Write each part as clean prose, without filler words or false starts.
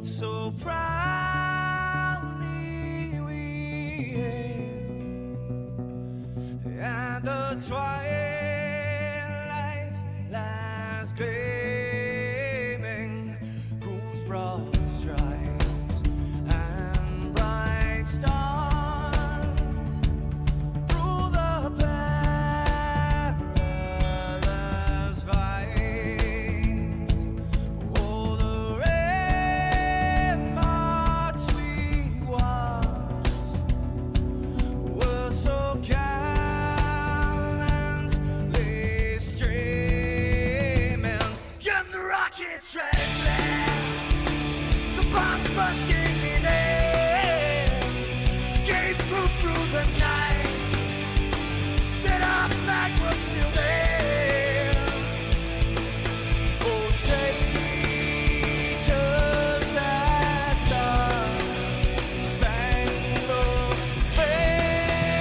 so proudly we hailed, and the twilight's last gleaming, whose broad stripes and bright stars through the perilous fights, oh, the ramparts we watched were so gallantly streaming, and the rockets trembling, the bombs bursting in air, gave proof through the night that our flag was still there. Oh, say, does that star-spangled banner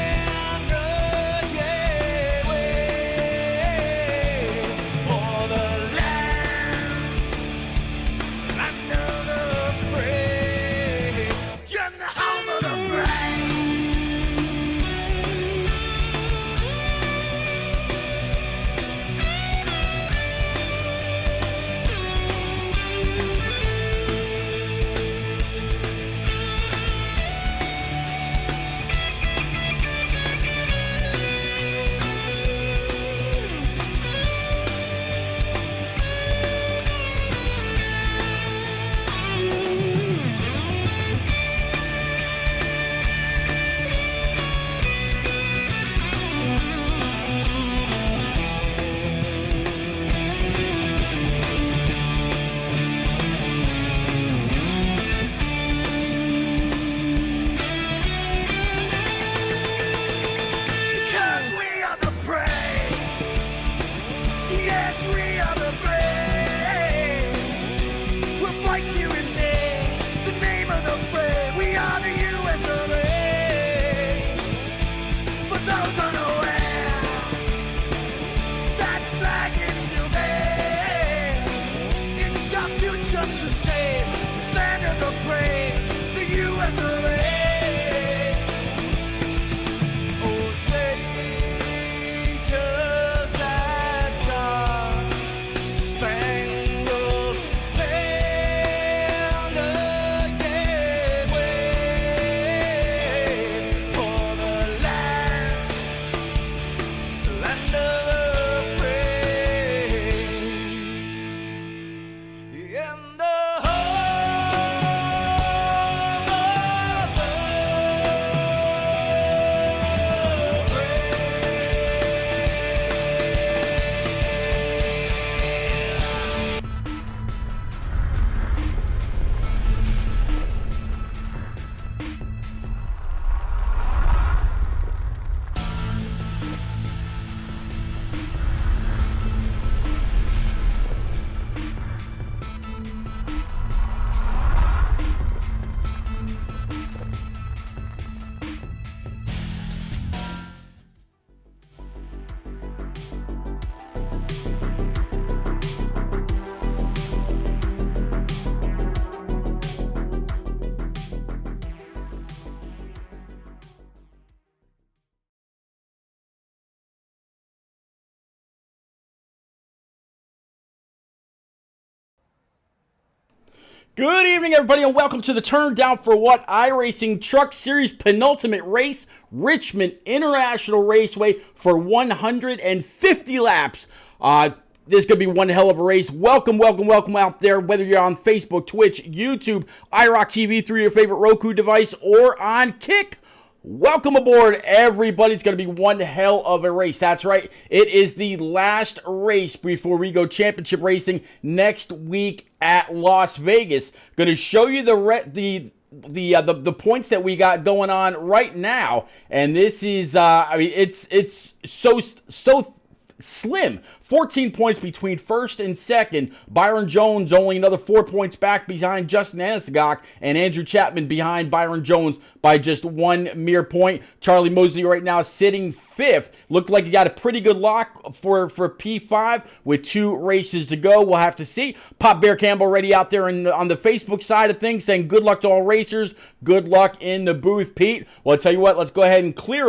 Good evening, everybody, and welcome to the Turn Down for What iRacing Truck Series penultimate race, Richmond International Raceway for 150 laps. This is going to be one hell of a race. Welcome out there, whether you're on Facebook, Twitch, YouTube, IROC TV through your favorite Roku device, or on Kick. Welcome aboard, everybody. It's going to be one hell of a race. That's right. It is the last race before we go championship racing next week at Las Vegas. Going to show you the points that we got going on right now, and this is it's so slim. 14 points between first and second. Byron Jones only another 4 points back behind Justin Anasagok, and Andrew Chapman behind Byron Jones by just one mere point. Charlie Mosley right now sitting fifth. Looked like he got a pretty good lock for P5 with 2 races to go. We'll have to see. Pop Bear Campbell already out there on the Facebook side of things saying good luck to all racers. Good luck in the booth, Pete. Well, I'll tell you what, let's go ahead and clear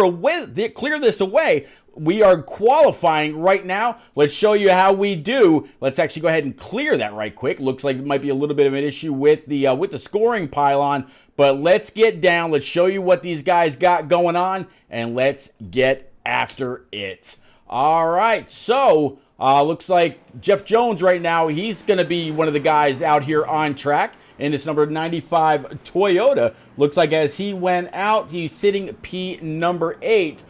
this away. We are qualifying right now. Let's show you how we do. Let's actually go ahead and clear that right quick. Looks like it might be a little bit of an issue with the scoring pylon, but let's get down. Let's show you what these guys got going on, and let's get after it. All right, so looks like Jeff Jones right now, he's going to be one of the guys out here on track in this number 95 Toyota. Looks like as he went out, he's sitting P number 8.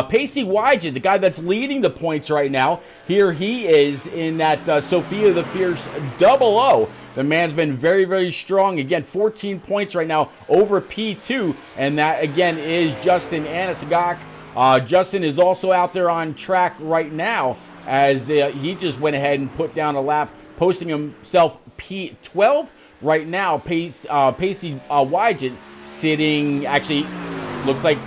Pacey Wygen, the guy that's leading the points right now, here he is in that Sophia the Fierce 00. The man's been very, very strong. Again, 14 points right now over P2, and that, again, is Justin Anasagok. Justin is also out there on track right now as he just went ahead and put down a lap, posting himself P12. Right now, Pacey Wygen sitting, actually, looks like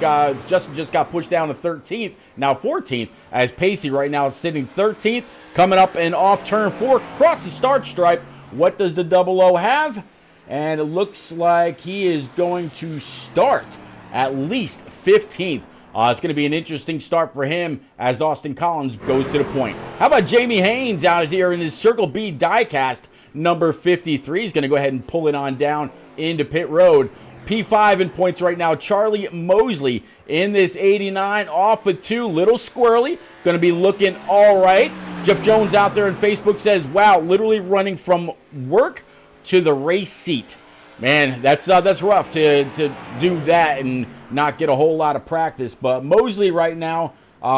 Justin just got pushed down to 13th, now 14th, as Pacey right now is sitting 13th. Coming up and off turn 4, across the start stripe. What does the 00 have? And it looks like he is going to start at least 15th. It's going to be an interesting start for him as Austin Collins goes to the point. How about Jamie Haynes out here in his Circle B diecast number 53? He's going to go ahead and pull it on down into pit road. P5 in points right now. Charlie Mosley in this 89 off with 2. Little squirrely. Going to be looking all right. Jeff Jones out there on Facebook says, wow, literally running from work to the race seat. Man, that's rough to do that and not get a whole lot of practice. But Mosley right now,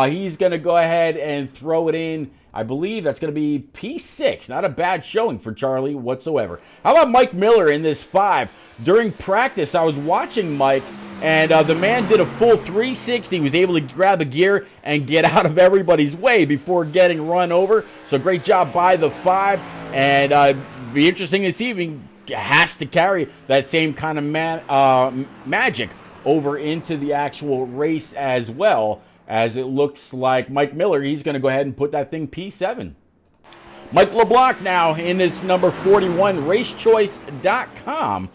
he's going to go ahead and throw it in. I believe that's going to be P6. Not a bad showing for Charlie whatsoever. How about Mike Miller in this 5? During practice, I was watching Mike, and the man did a full 360. He was able to grab a gear and get out of everybody's way before getting run over. So great job by the 5. And be interesting to see if he has to carry that same kind of magic over into the actual race as well. As it looks like Mike Miller, he's going to go ahead and put that thing P7. Mike LeBlanc now in this number 41, racechoice.com.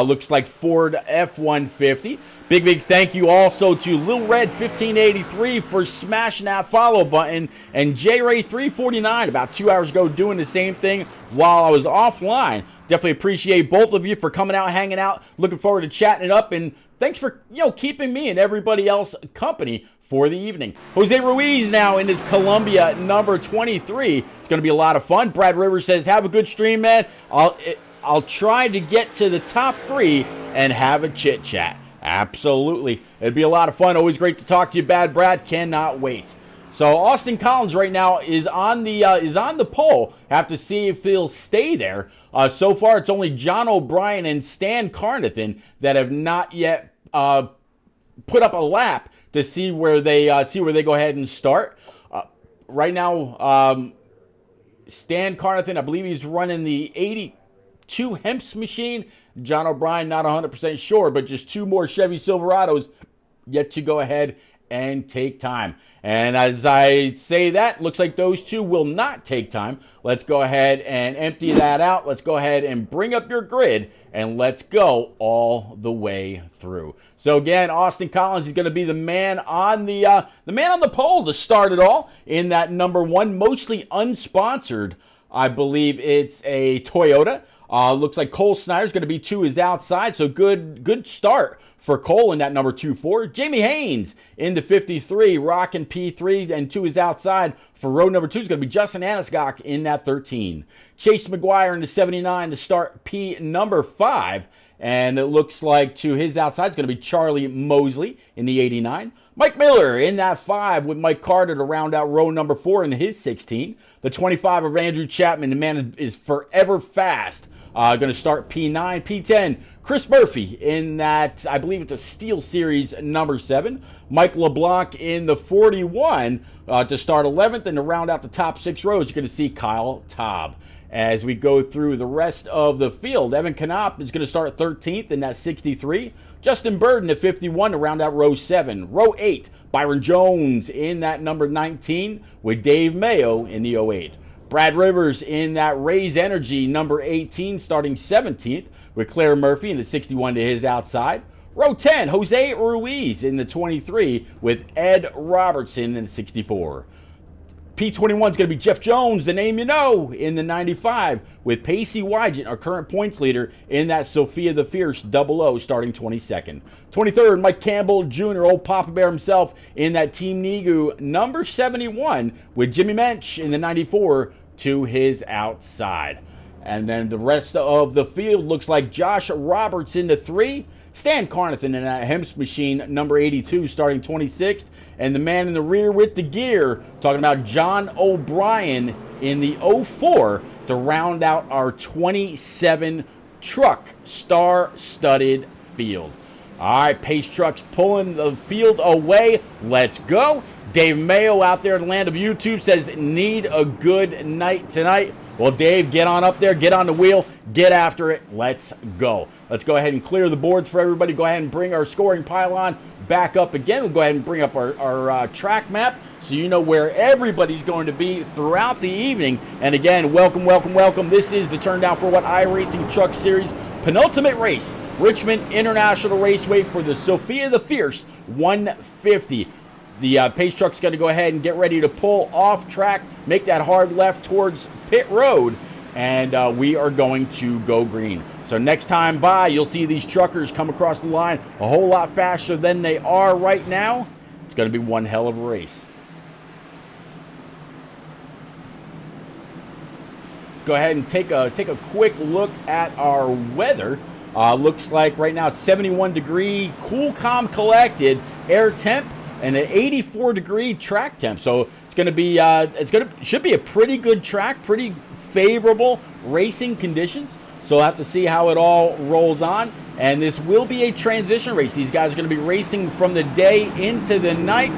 Looks like Ford F-150. Big thank you also to Lil Red 1583 for smashing that follow button, and J-Ray 349 about 2 hours ago doing the same thing while I was offline. Definitely appreciate both of you for coming out, hanging out. Looking forward to chatting it up, and thanks for keeping me and everybody else company for the evening. Jose Ruiz now in his Columbia number 23. It's going to be a lot of fun. Brad Rivers says, have a good stream, man. I'll try to get to the top 3 and have a chit chat. Absolutely. It'd be a lot of fun. Always great to talk to you, Bad Brad. Cannot wait. So Austin Collins right now is on the pole. Have to see if he'll stay there. So far, it's only John O'Brien and Stan Carnathan that have not yet put up a lap to see where they go ahead and start. Right now, Stan Carnathan, I believe he's running the 82 Hemps machine. John O'Brien, not 100% sure, but just 2 more Chevy Silverados yet to go ahead and take time. And as I say that, looks like those 2 will not take time. Let's go ahead and empty that out. Let's go ahead and bring up your grid, and let's go all the way through. So again, Austin Collins is going to be the man on the pole to start it all in that number 1, mostly unsponsored. I believe it's a Toyota. Looks like Cole Snyder's going to be to his outside, so good start for Cole in that number 2-4. Jamie Haynes in the 53, rocking P3, and to his outside for row number 2 is going to be Justin Aniscock in that 13. Chase McGuire in the 79 to start P number 5, and it looks like to his outside is going to be Charlie Mosley in the 89. Mike Miller in that 5 with Mike Carter to round out row number 4 in his 16. The 25 of Andrew Chapman, the man is forever fast. Going to start P9. P10, Chris Murphy in that, I believe it's a Steel Series number 7. Mike LeBlanc in the 41 to start 11th. And to round out the top 6 rows, you're going to see Kyle Taub. As we go through the rest of the field, Evan Knopp is going to start 13th in that 63. Justin Burden at 51 to round out row 7. Row 8, Byron Jones in that number 19 with Dave Mayo in the 08. Brad Rivers in that Raise Energy number 18 starting 17th with Claire Murphy in the 61 to his outside. Row 10, Jose Ruiz in the 23 with Ed Robertson in the 64. P21 is going to be Jeff Jones, the name you know, in the 95 with Pacey Wygant, our current points leader, in that Sophia the Fierce 00 starting 22nd. 23rd, Mike Campbell Jr., old Papa Bear himself, in that Team Nigu number 71 with Jimmy Mensch in the 94 to his outside. And then the rest of the field looks like Josh Roberts in the 3. Stan Carnathan in that Hemps machine, number 82, starting 26th. And the man in the rear with the gear, talking about John O'Brien in the 04 to round out our 27 truck star-studded field. All right, Pace Trucks pulling the field away. Let's go. Dave Mayo out there in the land of YouTube says, need a good night tonight. Well, Dave, get on up there, get on the wheel, get after it. Let's go. Let's go ahead and clear the boards for everybody. Go ahead and bring our scoring pylon back up again. We'll go ahead and bring up our track map so you know where everybody's going to be throughout the evening. And again, welcome, welcome, welcome. This is the Turn Down for What iRacing Truck Series penultimate race, Richmond International Raceway for the Sophia the Fierce 150. The Pace Truck's going to go ahead and get ready to pull off track, make that hard left towards pit road, and we are going to go green. So next time by, you'll see these truckers come across the line a whole lot faster than they are right now. It's going to be one hell of a race. Go ahead and take a quick look at our weather. Looks like right now 71 degree, cool, calm, collected air temp, and an 84 degree track temp. So it's going to be should be a pretty good track, pretty favorable racing conditions. So we'll have to see how it all rolls on. And this will be a transition race. These guys are going to be racing from the day into the night.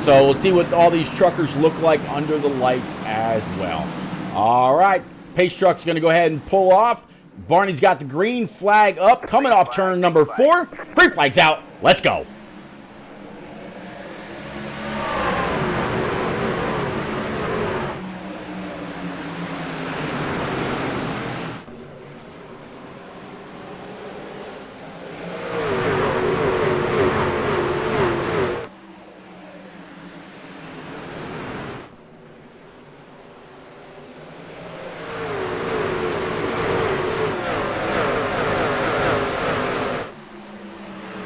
So we'll see what all these truckers look like under the lights as well. All right, Pace Truck's going to go ahead and pull off. Barney's got the green flag up, coming off turn number 4. Green flag's out. Let's go.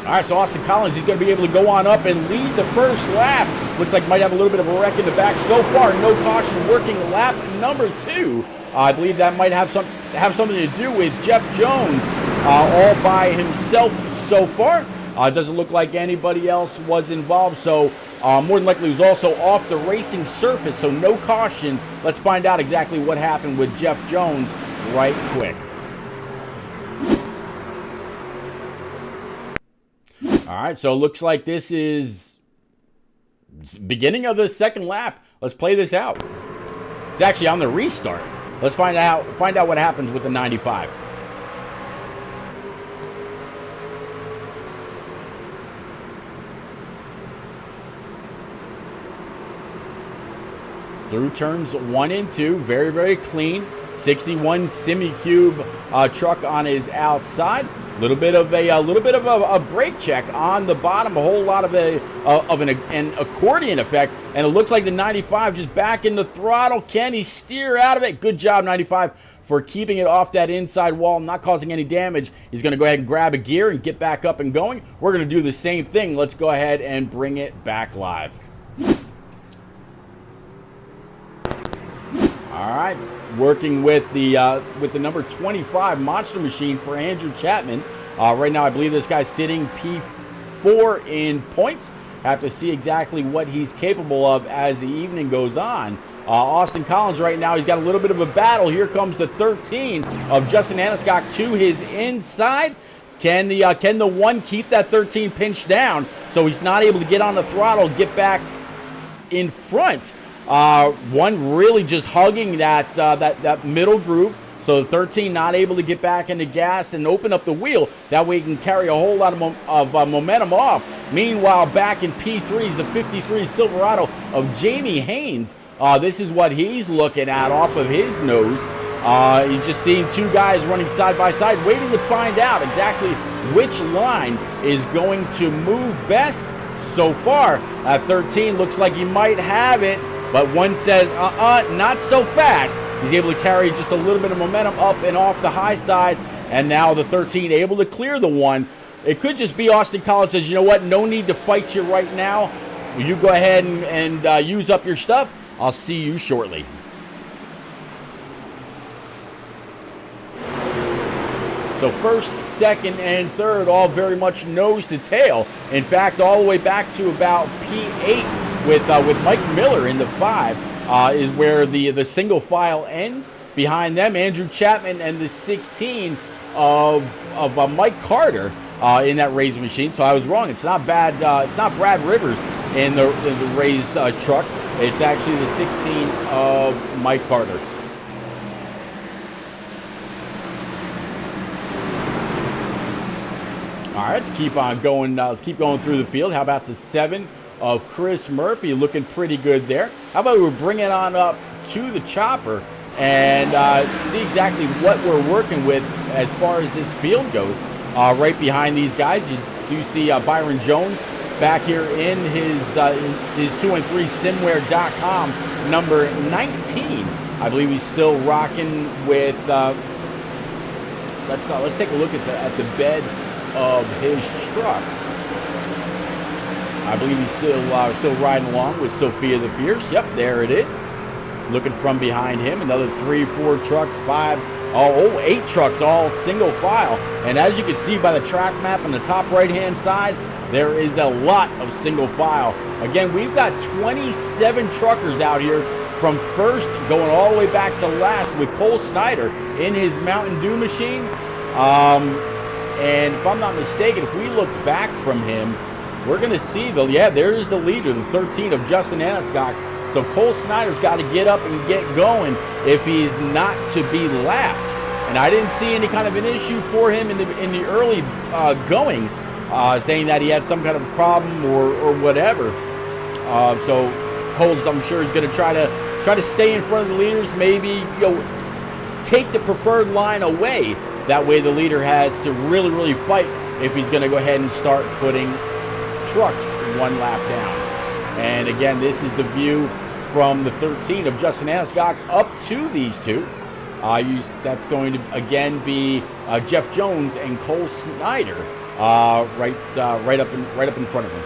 All right, so Austin Collins, he's going to be able to go on up and lead the first lap. Looks like might have a little bit of a wreck in the back so far. No caution working lap number 2. I believe that might have something to do with Jeff Jones all by himself so far. Doesn't look like anybody else was involved, so more than likely he was also off the racing surface, so no caution. Let's find out exactly what happened with Jeff Jones right quick. All right, so it looks like this is beginning of the second lap. Let's play this out. It's actually on the restart. Let's find out what happens with the 95. Through turns 1 and 2, very, very clean. 61 semi-cube truck on his outside. A little bit of a brake check on the bottom. A whole lot of an accordion effect, and it looks like the 95 just back in the throttle. Can he steer out of it? Good job, 95, for keeping it off that inside wall, not causing any damage. He's going to go ahead and grab a gear and get back up and going. We're going to do the same thing. Let's go ahead and bring it back live. All right, working with the number 25 Monster Machine for Andrew Chapman. Right now, I believe this guy's sitting P4 in points. Have to see exactly what he's capable of as the evening goes on. Austin Collins right now, he's got a little bit of a battle. Here comes the 13 of Justin Aniscock to his inside. Can the one keep that 13 pinched down so he's not able to get on the throttle, get back in front? One really just hugging that middle groove. So the 13 not able to get back into gas and open up the wheel. That way he can carry a whole lot of momentum off. Meanwhile, back in P3 is the 53 Silverado of Jamie Haynes. This is what he's looking at off of his nose. He's just seeing two guys running side by side, waiting to find out exactly which line is going to move best. So far, at 13, looks like he might have it, but one says, not so fast. He's able to carry just a little bit of momentum up and off the high side, and now the 13 able to clear the one. It could just be Austin Collins says, you know what, no need to fight you right now. You go ahead and use up your stuff. I'll see you shortly. So first, second, and third, all very much nose to tail. In fact, all the way back to about P8 with Mike Miller in the 5 is where the single file ends. Behind them, Andrew Chapman and the 16 of Mike Carter in that Rays machine. So I was wrong. It's not bad. It's not Brad Rivers in the Rays truck. It's actually the 16 of Mike Carter. All right, let's keep on going. Let's keep going through the field. How about the 7 of Chris Murphy, looking pretty good there. How about we bring it on up to the chopper and see exactly what we're working with as far as this field goes. Right behind these guys, you do see Byron Jones back here in his 2-3 Simware.com number 19. I believe he's still rocking with. Let's take a look at the bed of his truck. I believe he's still riding along with Sophia the Fierce. Yep, there it is. Looking from behind him, another 3, 4 trucks, 8 trucks, all single file. And as you can see by the track map on the top right-hand side, there is a lot of single file. Again, we've got 27 truckers out here from first going all the way back to last with Cole Snyder in his Mountain Dew machine. And if I'm not mistaken, if we look back from him, we're going to see there's the leader, the 13 of Justin Aniscock. So Cole Snyder's got to get up and get going if he's not to be lapped. And I didn't see any kind of an issue for him in the early goings, saying that he had some kind of problem or whatever. So Cole's, I'm sure, is going to try to stay in front of the leaders, maybe take the preferred line away. That way the leader has to really fight if he's going to go ahead and start putting trucks one lap down. And again, this is the view from the 13 of Justin Aniscock up to these two. That's going to again be Jeff Jones and Cole Snyder right up in front of him.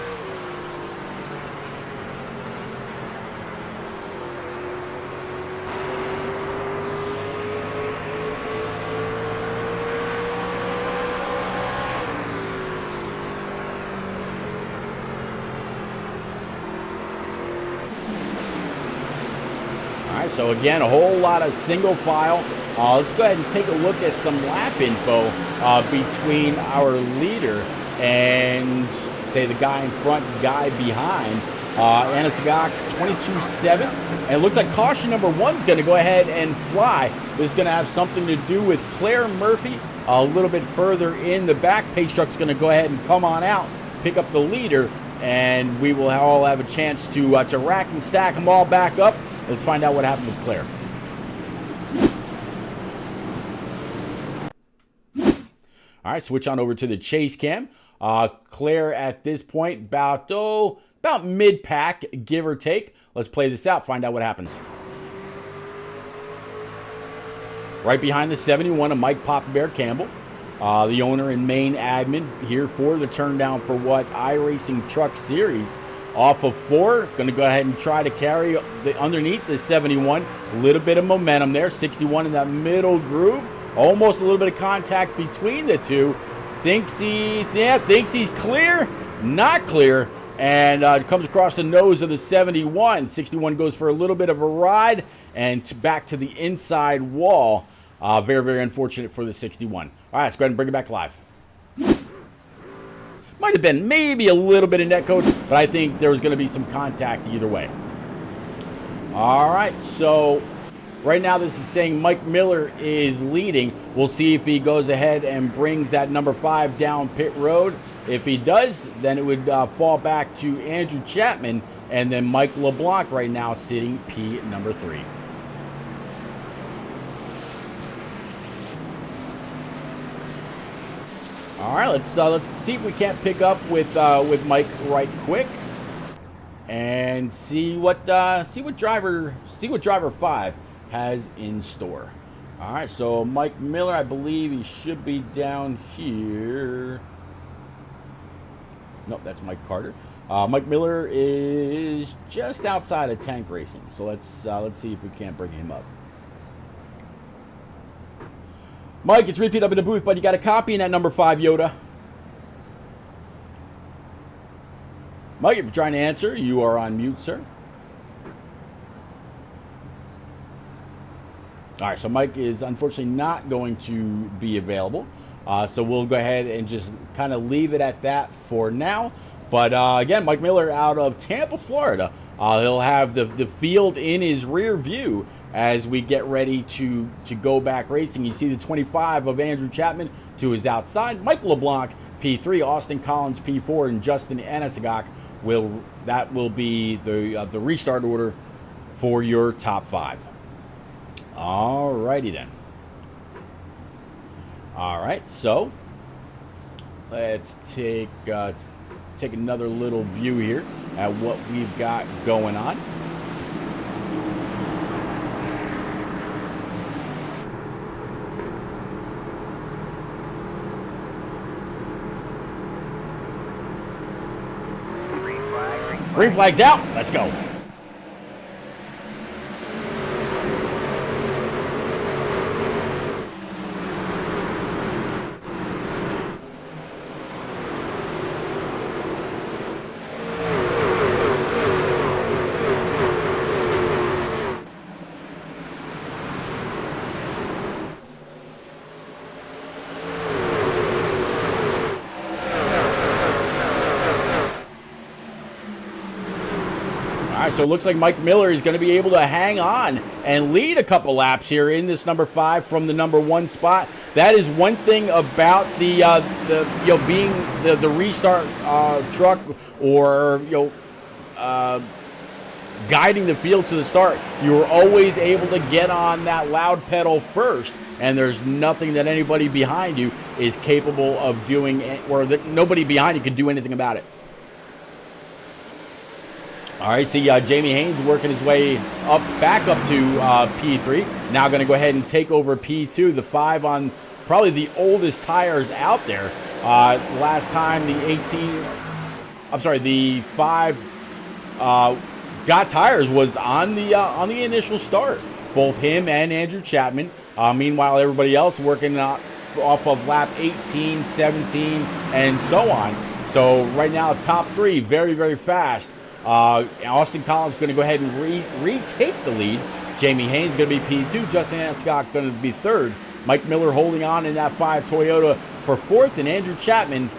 So again, a whole lot of single file. Let's go ahead and take a look at some lap info between our leader and, say, the guy in front, guy behind. Aniscock 22.7. And it looks like caution number 1 is going to go ahead and fly. This is going to have something to do with Claire Murphy a little bit further in the back. Pace Truck's going to go ahead and come on out, pick up the leader, and we will all have a chance to rack and stack them all back up. Let's find out what happened with Claire. All right, switch on over to the chase cam. Claire at this point about mid-pack, give or take. Let's play this out, find out what happens. Right behind the 71 of Mike Papa Bear Campbell, the owner and main admin here for the Turn Down for What iRacing Truck Series. Off of 4, going to go ahead and try to carry underneath the 71. A little bit of momentum there. 61 in that middle groove. Almost a little bit of contact between the two. Thinks he's clear. Not clear. And comes across the nose of the 71. 61 goes for a little bit of a ride and back to the inside wall. Very, very unfortunate for the 61. All right, let's go ahead and bring it back live. Might have been maybe a little bit of netcode, but I think there was going to be some contact either way. All right, so right now this is saying Mike Miller is leading. We'll see if he goes ahead and brings that number 5 down pit road. If he does, then it would fall back to Andrew Chapman, and then Mike LeBlanc right now sitting P at number 3. All right, let's see if we can't pick up with Mike right quick, and see what driver 5 has in store. All right, so Mike Miller, I believe he should be down here. Nope, that's Mike Carter. Mike Miller is just outside of Tank Racing, so let's see if we can't bring him up. Mike, it's Repeat up in the booth, but you got a copy in that number 5 Yoda. Mike, if you're trying to answer, you are on mute, sir. All right, so Mike is unfortunately not going to be available. So we'll go ahead and just kind of leave it at that for now. But again, Mike Miller out of Tampa, Florida. He'll have the field in his rear view as we get ready to go back racing. You see the 25 of Andrew Chapman to his outside. Mike LeBlanc, P3, Austin Collins, P4, and Justin Anasagok will be the restart order for your top 5. All righty then. All right, so let's take another little view here at what we've got going on. Green flag's out. Let's go. So it looks like Mike Miller is going to be able to hang on and lead a couple laps here in this number 5 from the number 1 spot. That is one thing about the being the restart truck, or guiding the field to the start. You are always able to get on that loud pedal first, and there's nothing that anybody behind you is capable of doing, or that nobody behind you can do anything about it. All right, see Jamie Haynes working his way back up to P3. Now going to go ahead and take over P2, the 5 on probably the oldest tires out there. Last time the 5 got tires was on the initial start. Both him and Andrew Chapman. Meanwhile, everybody else working off of lap 18, 17, and so on. So right now, top 3, very, very fast. Austin Collins going to go ahead and retake the lead. Jamie Haynes going to be P2. Justin Anscott going to be 3rd. Mike Miller holding on in that 5 Toyota for 4th. And Andrew Chapman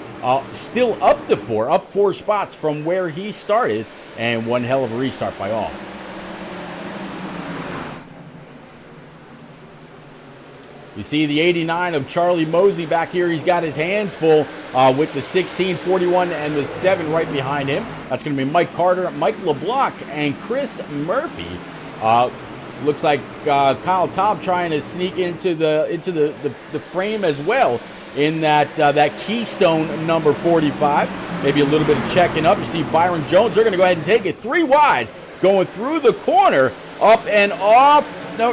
still up to 4, up 4 spots from where he started. And one hell of a restart by all. You see the 89 of Charlie Mosley back here. He's got his hands full with the 16, 41, and the 7 right behind him. That's going to be Mike Carter, Mike LeBlanc, and Chris Murphy. Looks like Kyle Taub trying to sneak into the frame as well in that Keystone number 45. Maybe a little bit of checking up. You see Byron Jones. They're going to go ahead and take it 3 wide, going through the corner, up and off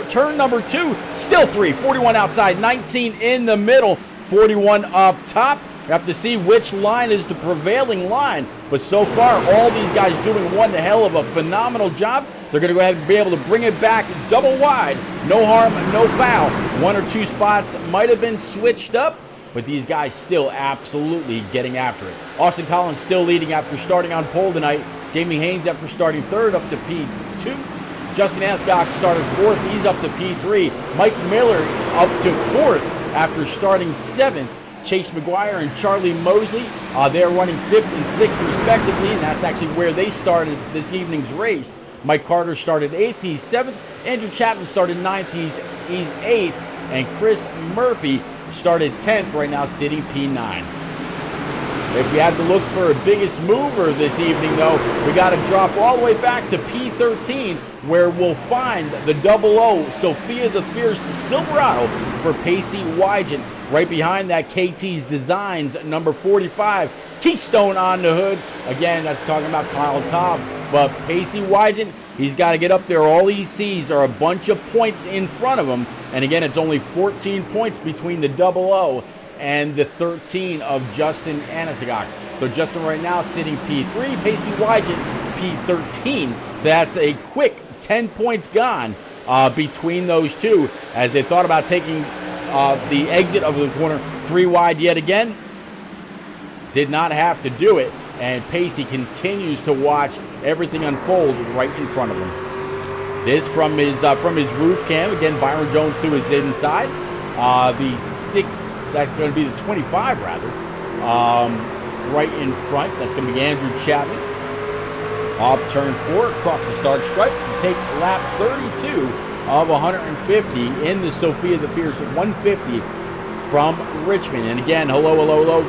turn number 2, still 3. 41 outside, 19 in the middle, 41 up top. We have to see which line is the prevailing line. But so far, all these guys doing one hell of a phenomenal job. They're going to go ahead and be able to bring it back double wide. No harm, no foul. 1 or 2 spots might have been switched up, but these guys still absolutely getting after it. Austin Collins still leading after starting on pole tonight. Jamie Haynes after starting 3rd up to P2. Justin Ascock started 4th. He's up to P3. Mike Miller up to 4th after starting 7th. Chase McGuire and Charlie Mosley, they're running 5th and 6th respectively, and that's actually where they started this evening's race. Mike Carter started 8th, he's 7th. Andrew Chapman started 9th, he's 8th. And Chris Murphy started 10th, right now sitting P9. If we had to look for a biggest mover this evening, though, we got to drop all the way back to P13, where we'll find the 00 Sophia the Fierce Silverado for Pacey Wygant. Right behind that, KT's Designs, number 45, Keystone on the hood. Again, that's talking about Kyle Taub. But Pacey Wygant, he's got to get up there. All he sees are a bunch of points in front of him. And again, it's only 14 points between the 00 and the 13 of Justin Anasagak. So Justin right now sitting P3, Pacey Wygant P13. So that's a quick 10 points gone between those two as they thought about taking the exit of the corner 3 wide yet again. Did not have to do it, and Pacey continues to watch everything unfold right in front of him. This from his roof cam. Again, Byron Jones to his inside. The 6, that's going to be the 25 rather, right in front. That's going to be Andrew Chapman. Off turn 4, across the start stripe to take lap 32 of 150 in the Sophia the Fierce 150 from Richmond. And again, hello.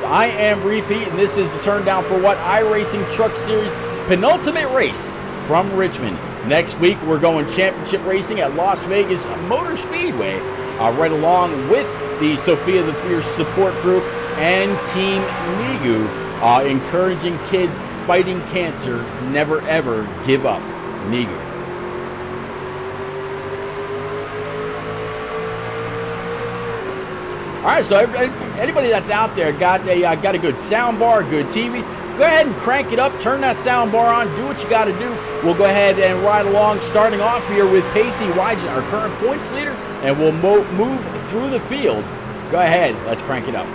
I am Repeat, and this is the Turn Down for What iRacing Truck Series penultimate race from Richmond. Next week, we're going championship racing at Las Vegas Motor Speedway, right along with the Sophia the Fierce support group and Team Nigu, encouraging kids fighting cancer, never ever give up. Nigu. All right, so anybody that's out there got a good sound bar, good TV, go ahead and crank it up, turn that sound bar on, do what you got to do. We'll go ahead and ride along, starting off here with Pacey Wygant, our current points leader, and we'll move through the field. Go ahead, let's crank it up.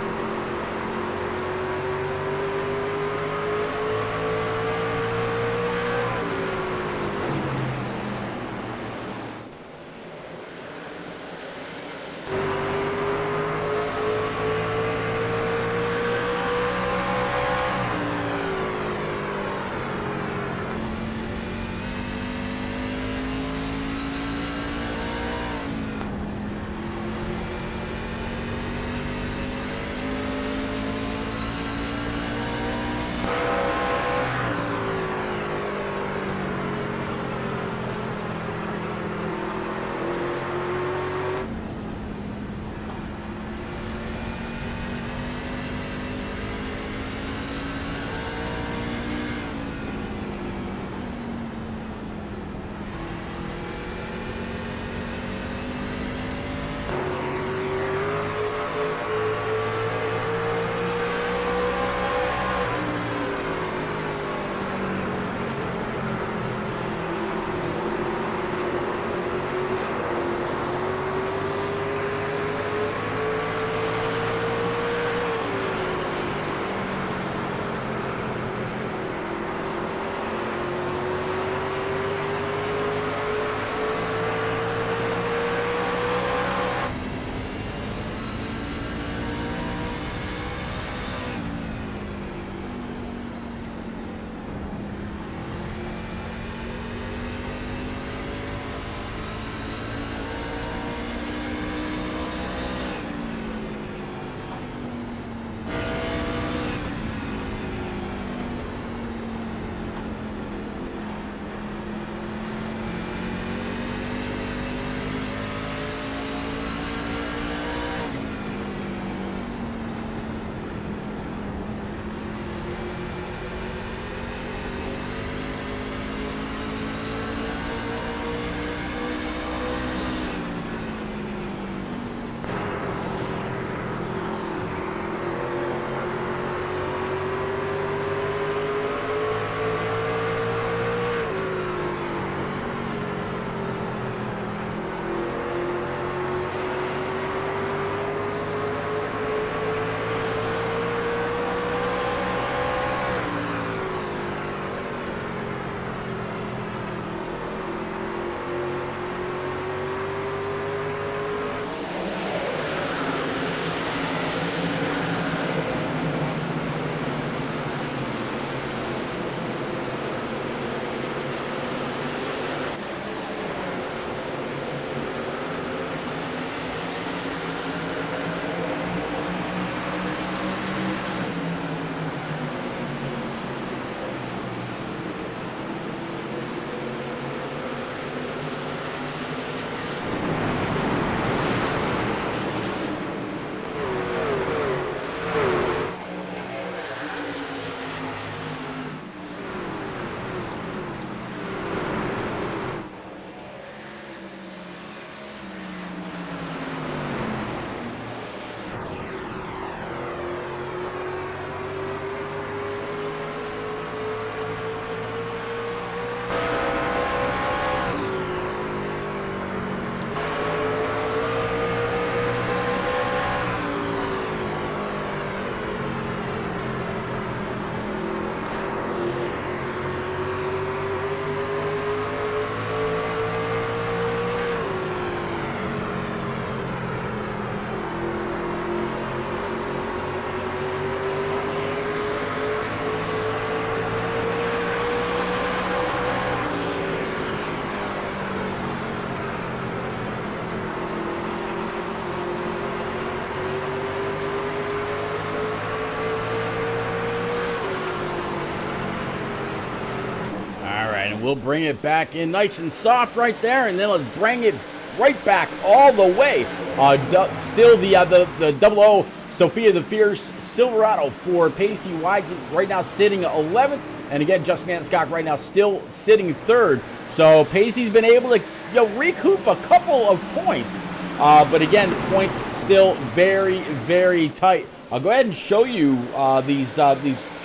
we'll bring it back in nice and soft right there, and then let's bring it right back all the way. Still the double O Sophia the Fierce Silverado for Pacey Wygant right now sitting 11th, and again Justin Aniscock right now still sitting 3rd. So Pacey's been able to recoup a couple of points, but again the points still very, very tight. I'll go ahead and show you these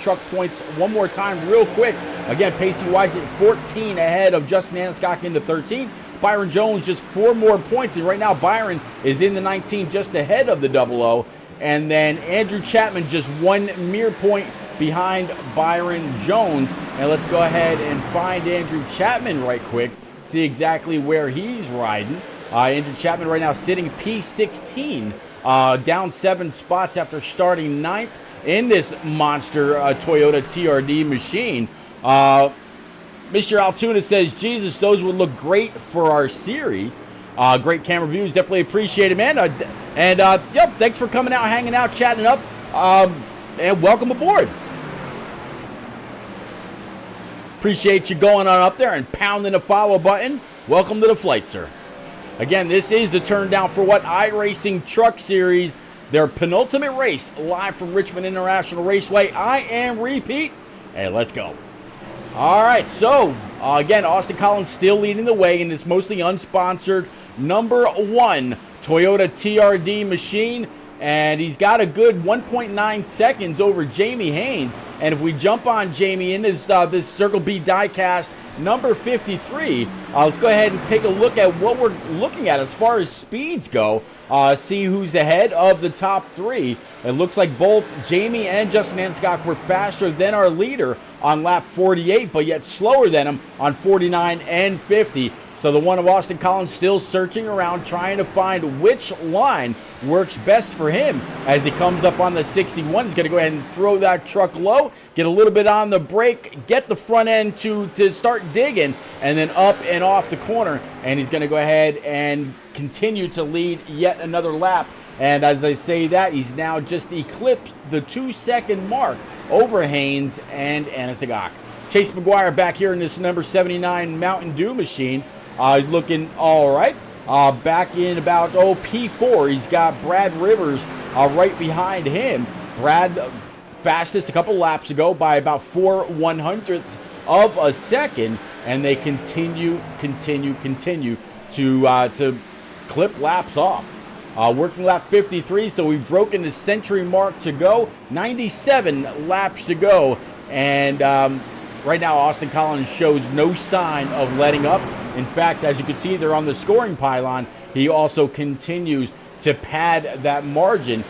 truck points one more time real quick. Again, Pacey Wygant 14 ahead of Justin Aniscock into 13. Byron Jones just 4 more points, and right now Byron is in the 19 just ahead of the double O. And then Andrew Chapman just 1 mere point behind Byron Jones. And let's go ahead and find Andrew Chapman right quick, see exactly where he's riding. Andrew Chapman right now sitting P16, down 7 spots after starting 9th in this monster Toyota TRD machine. Mr. Altoona says, Jesus, those would look great for our series. Great camera views, definitely appreciate it, man. Yep, thanks for coming out, hanging out, chatting up, and welcome aboard. Appreciate you going on up there and pounding the follow button. Welcome to the flight, sir. Again, this is the Turn Down for What iRacing Truck Series, their penultimate race, live from Richmond International Raceway. I am Repeat, and let's go. All right, so again, Austin Collins still leading the way in this mostly unsponsored number 1 Toyota TRD machine, and he's got a good 1.9 seconds over Jamie Haynes. And if we jump on Jamie in this Circle B diecast number 53, let's go ahead and take a look at what we're looking at as far as speeds go. See who's ahead of the top 3. It looks like both Jamie and Justin Aniscock were faster than our leader on lap 48, but yet slower than him on 49 and 50. So the one of Austin Collins still searching around, trying to find which line works best for him as he comes up on the 61. He's going to go ahead and throw that truck low, get a little bit on the brake, get the front end to start digging, and then up and off the corner. And he's going to go ahead and continue to lead yet another lap. And as I say that, he's now just eclipsed the 2-second mark over Haynes and Aniscock. Chase McGuire back here in this number 79 Mountain Dew machine. He's looking all right. Back in about P4, he's got Brad Rivers right behind him. Brad fastest a couple laps ago by about 4/100ths of a second, and they continue to clip laps off. Working lap 53, so we've broken the century mark to go. 97 laps to go, and right now Austin Collins shows no sign of letting up. In fact, as you can see there on the scoring pylon, he also continues to pad that margin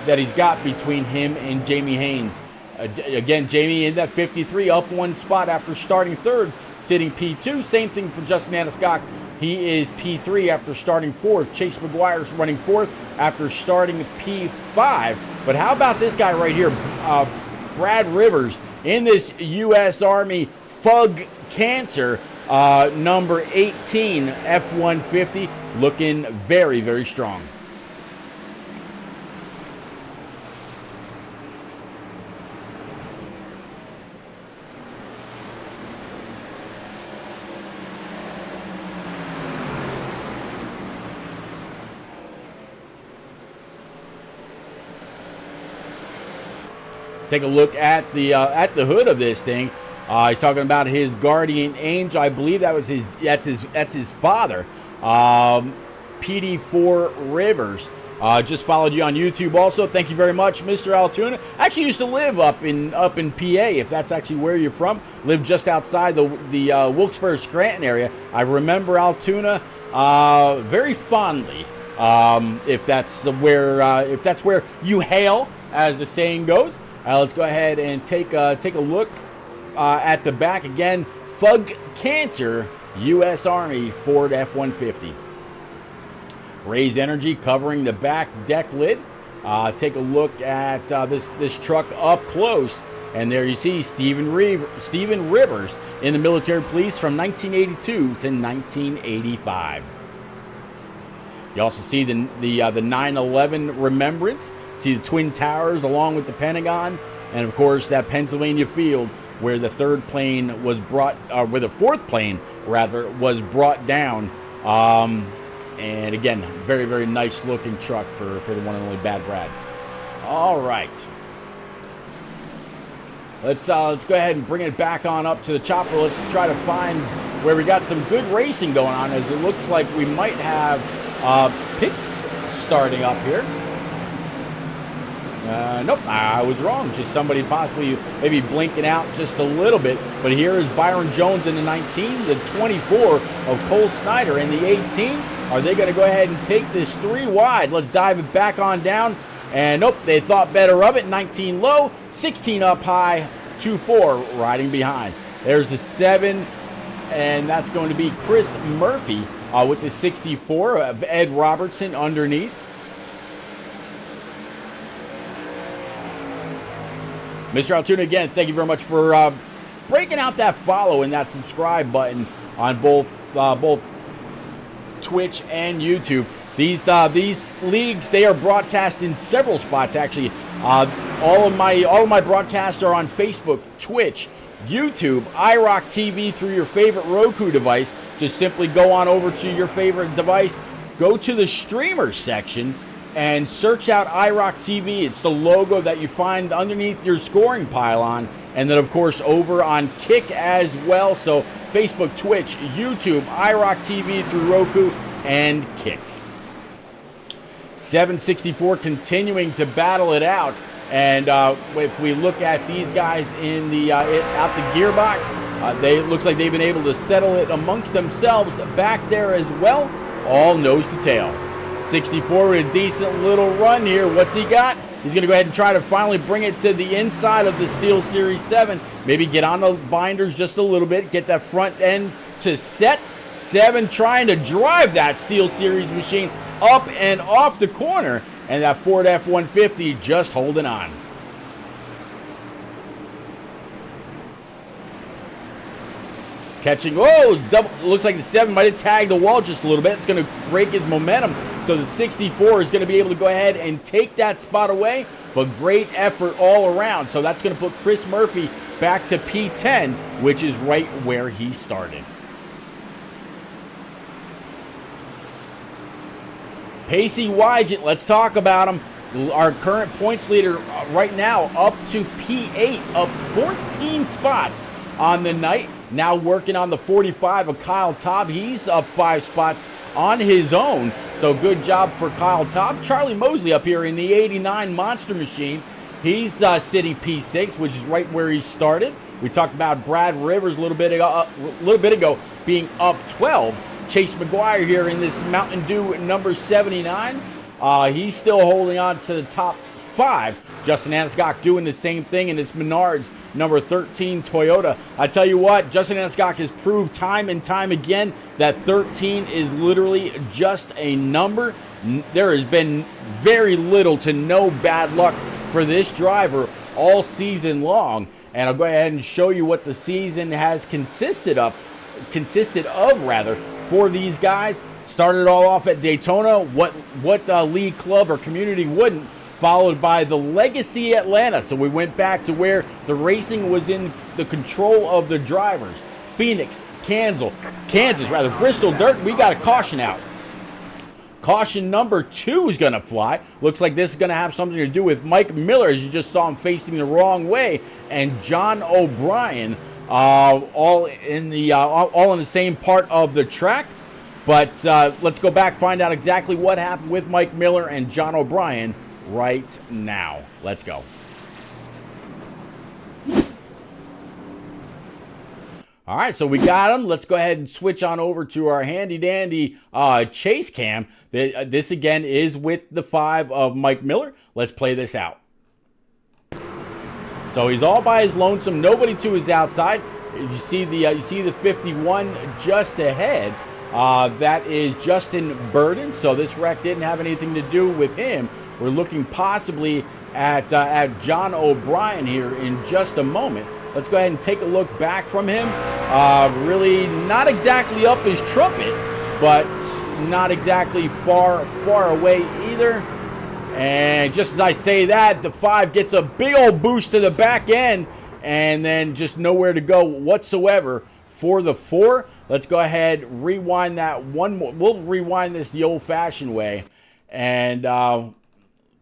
that he's got between him and Jamie Haynes. Again, Jamie in that 53, up 1 spot after starting 3rd, sitting P2. Same thing for Justin Aniscock. He is P3 after starting 4th. Chase McGuire's running 4th after starting P5. But how about this guy right here, Brad Rivers, in this U.S. Army Fug Cancer, number 18 F-150, looking very, very strong. Take a look at the hood of this thing. He's talking about his guardian angel. I believe that's his father, PD4 Rivers. Just followed you on YouTube also. Thank you very much, Mr. Altoona. I actually used to live up in PA, if that's actually where you're from. Lived just outside the Wilkes-Barre Scranton area. I remember Altoona very fondly. If that's where you hail, as the saying goes. Let's go ahead and take a look at the back again. Fug Cancer, U.S. Army Ford F-150. Raise Energy covering the back deck lid. Take a look at this truck up close, and there you see Stephen Rivers in the military police from 1982 to 1985. You also see the 9/11 remembrance. See the Twin Towers along with the Pentagon, and of course that Pennsylvania field where the third plane was brought, where the fourth plane rather was brought down. And again, very, very nice looking truck for the one and only Bad Brad. All right. Let's go ahead and bring it back on up to the chopper. Let's try to find where we got some good racing going on, as it looks like we might have pits starting up here. Nope, I was wrong. Just somebody possibly maybe blinking out just a little bit. But here is Byron Jones in the 19, the 24 of Cole Snyder in the 18. Are they going to go ahead and take this 3 wide? Let's dive it back on down. And nope, they thought better of it. 19 low, 16 up high, 2-4 riding behind. There's the 7, and that's going to be Chris Murphy with the 64 of Ed Robertson underneath. Mr. Altoona, again, thank you very much for breaking out that follow and that subscribe button on both Twitch and YouTube. These leagues, they are broadcast in several spots, actually. All of my broadcasts are on Facebook, Twitch, YouTube, IROC TV through your favorite Roku device. Just simply go on over to your favorite device, go to the streamers section, and search out IROC TV. It's the logo that you find underneath your scoring pylon. And then, of course, over on Kick as well. So Facebook, Twitch, YouTube, IROC TV through Roku, and Kick. 764 continuing to battle it out. And if we look at these guys in the out the gearbox, they looks like they've been able to settle it amongst themselves back there as well. All nose to tail. 64 with a decent little run here. What's he got? He's going to go ahead and try to finally bring it to the inside of the Steel Series 7. Maybe get on the binders just a little bit. Get that front end to set. 7 trying to drive that Steel Series machine up and off the corner. And that Ford F-150 just holding on. Catching, looks like the 7 might have tagged the wall just a little bit. It's going to break his momentum. So the 64 is going to be able to go ahead and take that spot away. But great effort all around. So that's going to put Chris Murphy back to P10, which is right where he started. Pacey Wygant, let's talk about him. Our current points leader right now up to P8, up 14 spots on the night. Now working on the 45 of Kyle Taub. He's up 5 spots on his own. So good job for Kyle Taub. Charlie Mosley up here in the 89 Monster Machine. He's sitting P6, which is right where he started. We talked about Brad Rivers a little bit ago being up 12. Chase McGuire here in this Mountain Dew number 79. He's still holding on to the top 5. Justin Aniscock doing the same thing in this Menards number 13 Toyota. I tell you what, Justin Aniscock has proved time and time again that 13 is literally just a number. There has been very little to no bad luck for this driver all season long. And I'll go ahead and show you what the season has consisted of for these guys. Started all off at Daytona. What league club or community wouldn't? Followed by the Legacy Atlanta. So we went back to where the racing was in the control of the drivers. Phoenix, Kansas, Bristol Dirt. We got a caution out. Caution number 2 is going to fly. Looks like this is going to have something to do with Mike Miller, as you just saw him facing the wrong way, and John O'Brien, all in the same part of the track. But let's go back, find out exactly what happened with Mike Miller and John O'Brien right now. Let's go. All right, so we got him. Let's go ahead and switch on over to our handy-dandy chase cam. This, again, is with the 5 of Mike Miller. Let's play this out. So he's all by his lonesome. Nobody to his outside. You see the 51 just ahead. That is Justin Burden. So this wreck didn't have anything to do with him. We're looking possibly at John O'Brien here in just a moment. Let's go ahead and take a look back from him. Really not exactly up his trumpet, but not exactly far away either. And just as I say that, the 5 gets a big old boost to the back end, and then just nowhere to go whatsoever for the 4. Let's go ahead, rewind that one more. We'll rewind this the old-fashioned way. And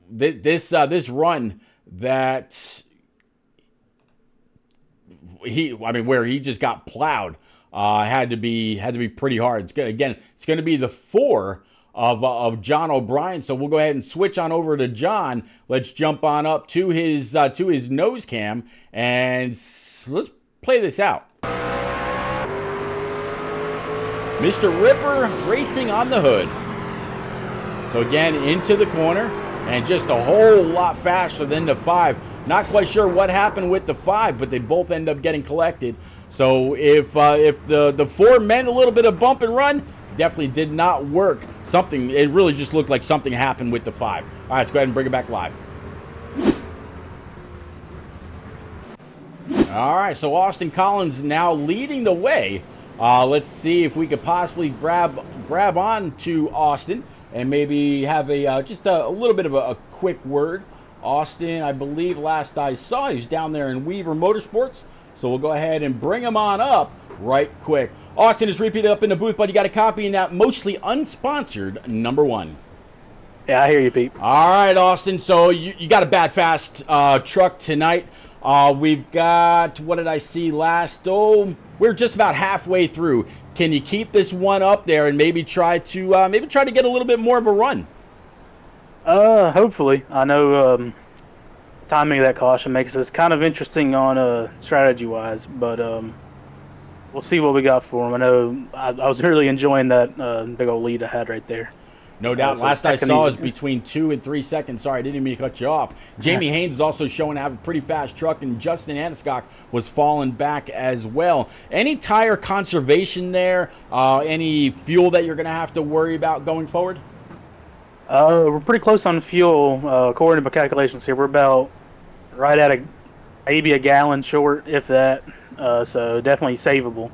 this run that where he just got plowed, had to be pretty hard. It's going to be the 4 of John O'Brien. So we'll go ahead and switch on over to John. Let's jump on up to his nose cam and let's play this out. Mr. Ripper racing on the hood. So again, into the corner and just a whole lot faster than the 5. Not quite sure what happened with the 5, but they both end up getting collected. So if the 4 meant a little bit of bump and run, definitely did not work. It really just looked like something happened with the 5. All right, let's go ahead and bring it back live. All right, so Austin Collins now leading the way. Let's see if we could possibly grab on to Austin and maybe have just a little bit of a quick word. Austin, I believe last I saw, he's down there in Weaver Motorsports. So we'll go ahead and bring him on up right quick. Austin is repeated up in the booth, but you got a copy in that mostly unsponsored number 1. Yeah, I hear you, Pete. All right, Austin. So you got a bad fast truck tonight. We've got, what did I see last? Oh, we're just about halfway through. Can you keep this one up there and maybe try to get a little bit more of a run? Hopefully. I know timing of that caution makes this kind of interesting on strategy-wise, but we'll see what we got for him. I know I was really enjoying that big old lead I had right there. No doubt. So last I saw is between 2 and 3 seconds. Sorry, I didn't even mean to cut you off. Jamie Haynes is also showing to have a pretty fast truck, and Justin Aniscock was falling back as well. Any tire conservation there? Any fuel that you're going to have to worry about going forward? We're pretty close on fuel, according to my calculations here. We're about right at maybe a gallon short, if that. So definitely savable.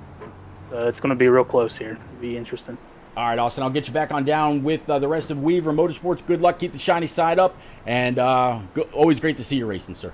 It's going to be real close here. It'll be interesting. All right, Austin, I'll get you back on down with the rest of Weaver Motorsports. Good luck. Keep the shiny side up. And always great to see you racing, sir.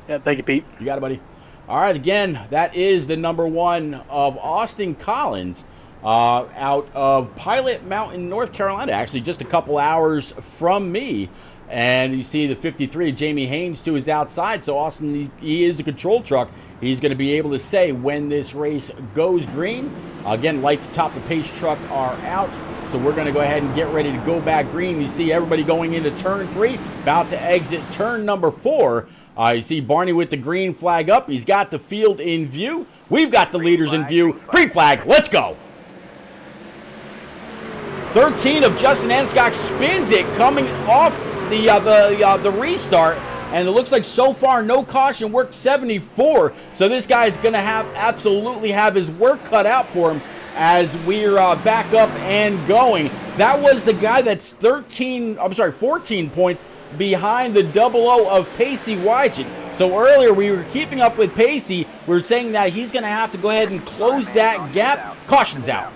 Yeah, thank you, Pete. You got it, buddy. All right, again, that is the number 1 of Austin Collins out of Pilot Mountain, North Carolina. Actually, just a couple hours from me. And you see the 53, Jamie Haynes, to his outside. So Austin, he is a control truck. He's going to be able to say when this race goes green. Again, lights atop the pace truck are out. So we're going to go ahead and get ready to go back green. You see everybody going into turn 3, about to exit turn number 4. You see Barney with the green flag up. He's got the field in view. We've got the leaders in view. Green flag, let's go. 13 of Justin Aniscock spins it coming off the restart, and it looks like so far no caution, worked 74. So this guy's going to absolutely have his work cut out for him as we're back up and going. That was the guy that's 14 points behind the 00 of Pacey Wygent. So earlier we were keeping up with Pacey. We were saying that he's going to have to go ahead and close that gap. Caution's out.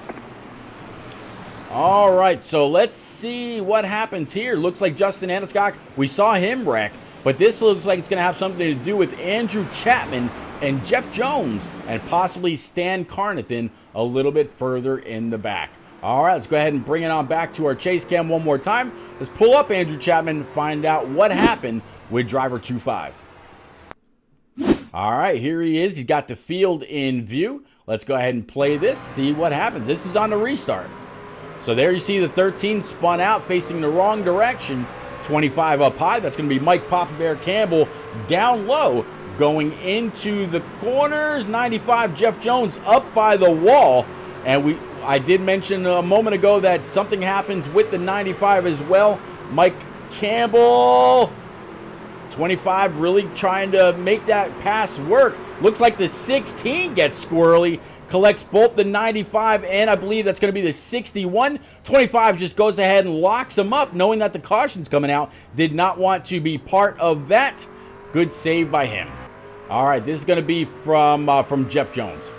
All right, so let's see what happens here. Looks like Justin Aniscock, we saw him wreck, but this looks like it's going to have something to do with Andrew Chapman and Jeff Jones and possibly Stan Carnathan a little bit further in the back. All right, let's go ahead and bring it on back to our chase cam one more time. Let's pull up Andrew Chapman, find out what happened with driver 25. All right, here he is. He's got the field in view. Let's go ahead and play this, see what happens. This is on the restart. So there you see the 13 spun out, facing the wrong direction. 25 up high. That's going to be Mike Papa Bear Campbell down low. Going into the corners, 95 Jeff Jones up by the wall. And I did mention a moment ago that something happens with the 95 as well. Mike Campbell, 25, really trying to make that pass work. Looks like the 16 gets squirrely. Collects both the 95 and I believe that's going to be the 61. 25 just goes ahead and locks him up, knowing that the caution's coming out. Did not want to be part of that. Good save by him. All right, this is going to be from Jeff Jones.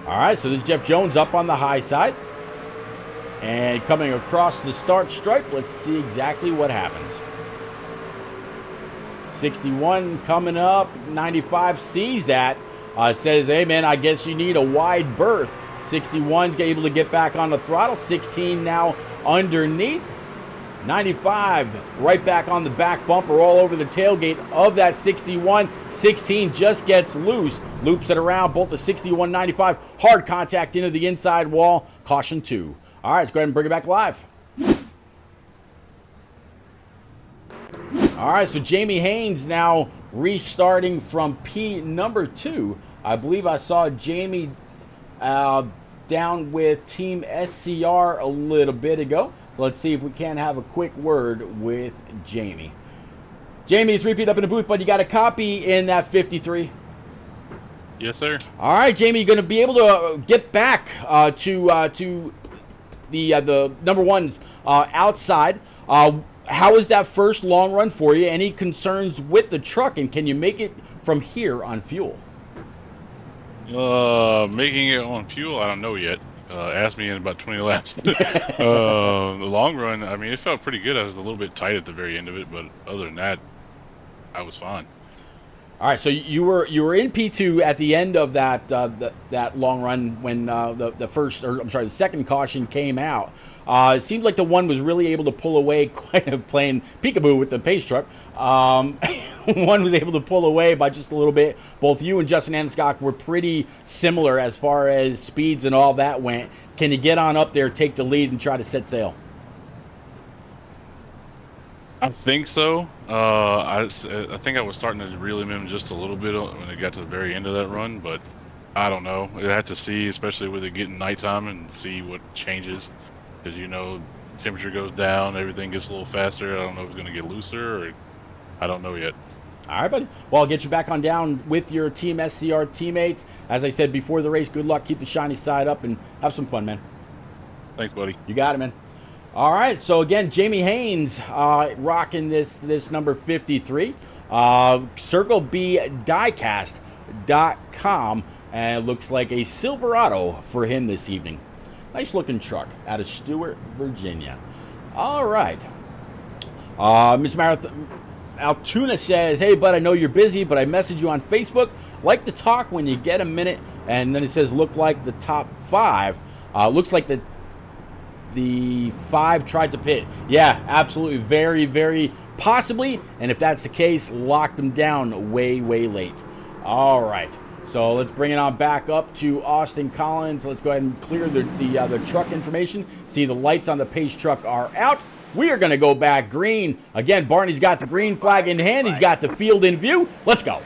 All right, so this is Jeff Jones up on the high side. And coming across the start stripe, let's see exactly what happens. 61 coming up. 95 sees that. Says, hey, man, I guess you need a wide berth. 61's able to get back on the throttle. 16 now underneath. 95 right back on the back bumper, all over the tailgate of that 61. 16 just gets loose, loops it around. Both the 61, 95, hard contact into the inside wall. Caution 2. All right, let's go ahead and bring it back live. All right, so Jamie Haynes now restarting from P number 2. I believe I saw Jamie down with Team SCR a little bit ago. So let's see if we can have a quick word with Jamie. Jamie, it's repeat up in the booth, but you got a copy in that 53. Yes, sir. All right, Jamie, you're going to be able to get back to the number ones outside. How is that first long run for you? Any concerns with the truck, and can you make it from here on fuel? Making it on fuel, I don't know yet. Asked me in about 20 laps. The long run, I mean, it felt pretty good. I was a little bit tight at the very end of it, but other than that, I was fine. All right, so you were in P2 at the end of that that long run when the second caution came out. It seemed like the one was really able to pull away, playing peekaboo with the pace truck. One was able to pull away by just a little bit. Both you and Justin Anscock were pretty similar as far as speeds and all that went. Can you get on up there, take the lead, and try to set sail? I think so. I think I was starting to reel him in just a little bit when it got to the very end of that run, but I don't know. I had to see, especially with it getting nighttime, and see what changes. Because, you know, temperature goes down, everything gets a little faster. I don't know if it's going to get looser, or I don't know yet. All right, buddy. Well, I'll get you back on down with your Team SCR teammates. As I said before the race, good luck. Keep the shiny side up and have some fun, man. Thanks, buddy. You got it, man. All right, so again, Jamie Haynes rocking this number 53. Circle B diecast.com, and it looks like a Silverado for him this evening. Nice looking truck out of Stewart, Virginia. All right. Miss Altoona says, hey, bud, I know you're busy, but I messaged you on Facebook. Like to talk when you get a minute. And then it says, look like the top 5. Looks like the 5 tried to pit. Yeah, absolutely. Very, very possibly. And if that's the case, lock them down way, way late. All right. So let's bring it on back up to Austin Collins. Let's go ahead and clear the truck information. See, the lights on the pace truck are out. We are going to go back green. Again, Barney's got the green flag in hand. He's got the field in view. Let's go.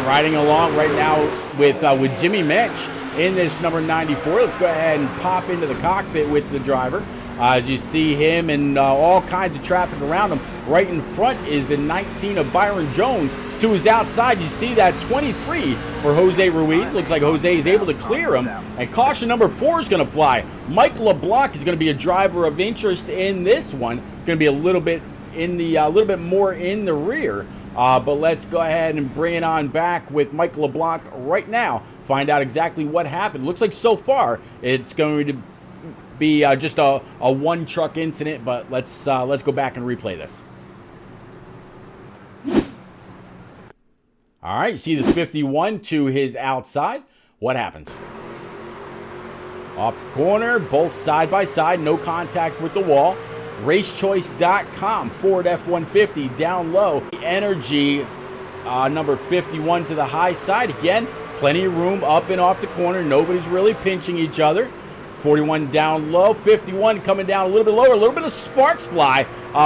Riding along right now with Jimmy Mitch in this number 94. Let's go ahead and pop into the cockpit with the driver. As you see him and all kinds of traffic around him. Right in front is the 19 of Byron Jones. To his outside, you see that 23 for Jose Ruiz. Looks like Jose is able to clear him. And caution number 4 is going to fly. Mike LeBlanc is going to be a driver of interest in this one. Going to be a little bit more in the rear. But let's go ahead and bring it on back with Mike LeBlanc right now. Find out exactly what happened. Looks like so far it's going to be just a one truck incident, but let's go back and replay this. All right, you see the 51 to his outside. What happens? Off the corner, both side by side, no contact with the wall. Racechoice.com, Ford F-150 down low. Energy number 51 to the high side. Again, plenty of room up and off the corner. Nobody's really pinching each other. 41 down low. 51 coming down a little bit lower. A little bit of sparks fly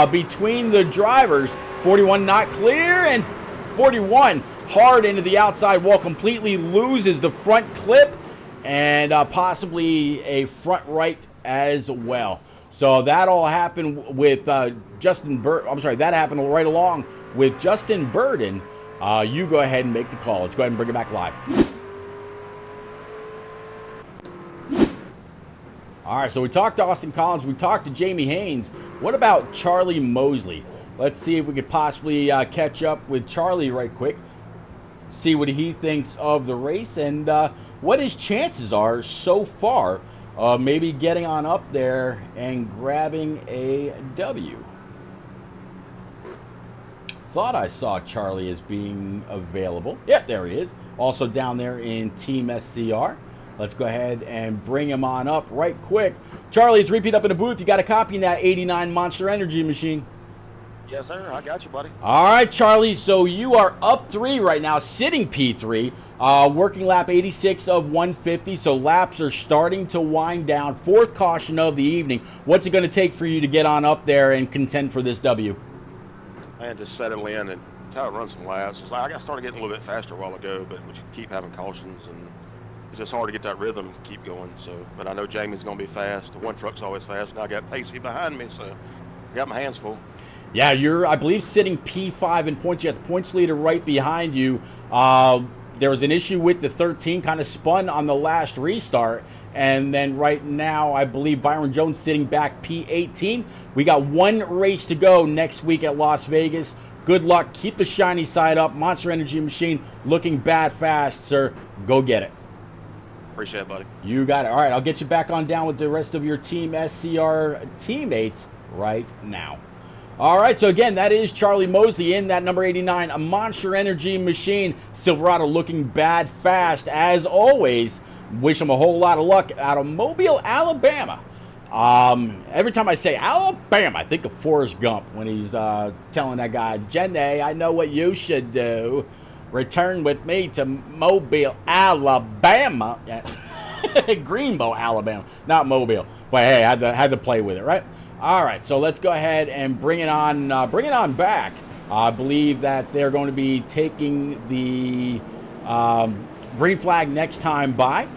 between the drivers. 41 not clear, and 41 hard into the outside wall, completely loses the front clip and possibly a front right as well. So that all happened with that happened right along with Justin Burden. You go ahead and make the call. Let's go ahead and bring it back live. All right, so we talked to Austin Collins. We talked to Jamie Haynes. What about Charlie Mosley? Let's see if we could possibly catch up with Charlie right quick. See what he thinks of the race and what his chances are so far of maybe getting on up there and grabbing a W. Thought I saw Charlie as being available. Yep, there he is. Also down there in Team SCR. Let's go ahead and bring him on up right quick. Charlie, it's Repeat up in the booth. You got a copy in that 89 Monster Energy machine. Yes, sir. I got you, buddy. All right, Charlie. So you are up 3 right now, sitting P3. Working lap 86 of 150. So laps are starting to wind down. 4th caution of the evening. What's it going to take for you to get on up there and contend for this W? Man, just settle in and try to run some laps. It's like I got started getting a little bit faster a while ago, but we keep having cautions and it's just hard to get that rhythm and keep going. So, but I know Jamie's going to be fast. The one truck's always fast. Now I got Pacey behind me, so I got my hands full. Yeah, you're, I believe, sitting P5 in points. You got the points leader right behind you. There was an issue with the 13, kind of spun on the last restart. And then right now, I believe Byron Jones sitting back P18. We got 1 race to go next week at Las Vegas. Good luck. Keep the shiny side up. Monster Energy Machine looking bad fast, sir. Go get it. Appreciate it, buddy. You got it. All right, I'll get you back on down with the rest of your Team SCR teammates right now. All right, so again, that is Charlie Mosley in that number 89, a Monster Energy Machine. Silverado looking bad fast, as always. Wish him a whole lot of luck out of Mobile, Alabama. Every time I say Alabama, I think of Forrest Gump when he's telling that guy, Jenny, I know what you should do. Return with me to Mobile, Alabama. Greenbow, Alabama, not Mobile. But hey, I had to play with it, right? All right, so let's go ahead and bring it on back. I believe that they're going to be taking the green flag next time by.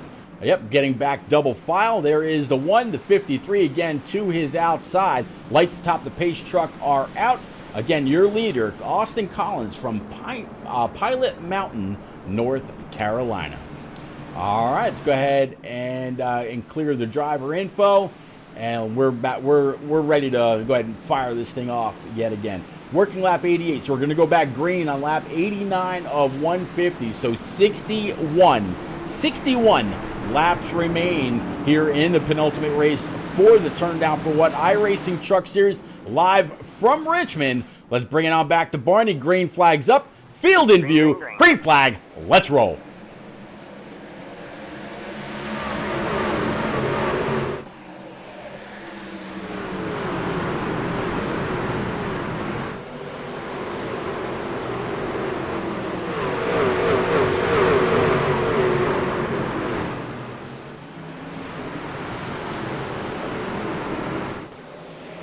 Yep, getting back double file. There is the 1, the 53, again, to his outside. Lights atop the pace truck are out. Again, your leader, Austin Collins from Pilot Mountain, North Carolina. All right, let's go ahead and clear the driver info. And we're ready to go ahead and fire this thing off yet again. Working lap 88, so we're going to go back green on lap 89 of 150. So 61 laps remain here in the penultimate race for the Turn Down for What iRacing Truck Series live from Richmond. Let's bring it on back to Barney. Green flag's up, field in view, green flag, let's roll.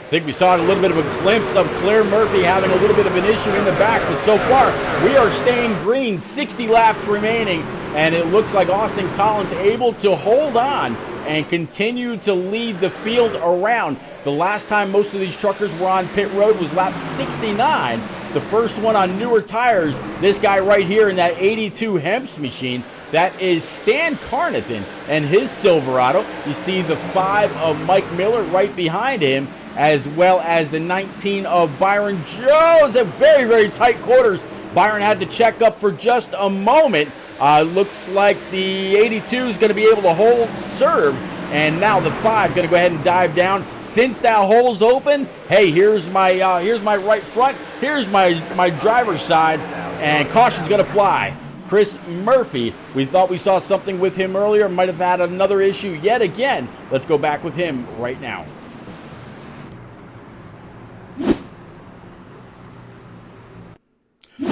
I think we saw a little bit of a glimpse of Claire Murphy having a little bit of an issue in the back, but so far we are staying green, 60 laps remaining, and it looks like Austin Collins able to hold on and continue to lead the field around. The last time most of these truckers were on pit road was lap 69, the first one on newer tires. This guy right here in that 82 Hemps machine, that is Stan Carnathan and his Silverado. You see the 5 of Mike Miller right behind him, as well as the 19 of Byron Jones at very, very tight quarters. Byron had to check up for just a moment. Looks like the 82 is going to be able to hold serve, and now the 5 going to go ahead and dive down. Since that hole's open, hey, here's my right front, here's my driver's side, and caution's going to fly. Chris Murphy, we thought we saw something with him earlier, might have had another issue yet again. Let's go back with him right now.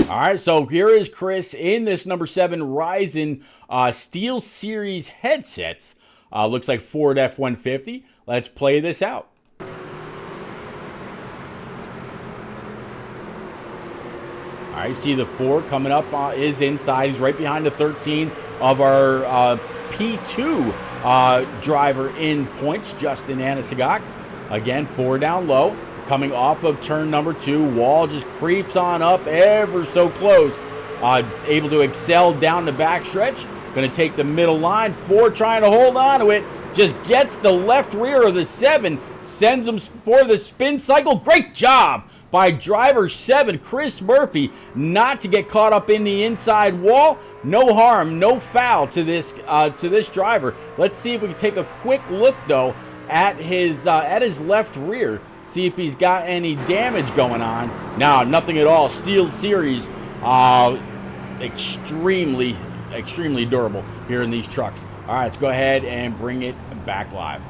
All right, so here is Chris in this number 7 Ryzen Steel Series headsets. Looks like Ford F-150. Let's play this out. All right, see the 4 coming up is inside. He's right behind the 13 of our P2 driver in points, Justin Anasagak. Again, 4 down low. Coming off of turn number 2. Wall just creeps on up ever so close. Able to excel down the backstretch. Going to take the middle line. 4 trying to hold on to it. Just gets the left rear of the 7. Sends him for the spin cycle. Great job by driver 7, Chris Murphy, not to get caught up in the inside wall. No harm, no foul to this driver. Let's see if we can take a quick look though at his left rear. See if he's got any damage going on. No, nothing at all. Steel Series, extremely durable here in these trucks. All right, let's go ahead and bring it back live.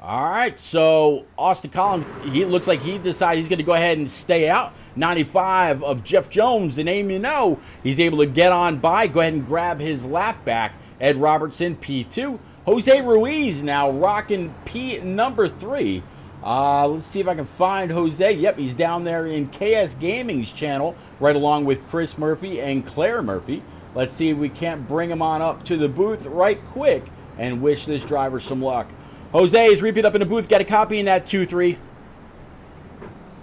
All right, so Austin Collins, he looks like he decided he's going to go ahead and stay out. 95 of Jeff Jones, and name you know, he's able to get on by, go ahead and grab his lap back. Ed Robertson, P2. Jose Ruiz now rocking P number 3. Let's see if I can find Jose. Yep, he's down there in KS Gaming's channel, right along with Chris Murphy and Claire Murphy. Let's see if we can't bring him on up to the booth right quick and wish this driver some luck. Jose is repeat up in the booth. Got a copy in that 2-3.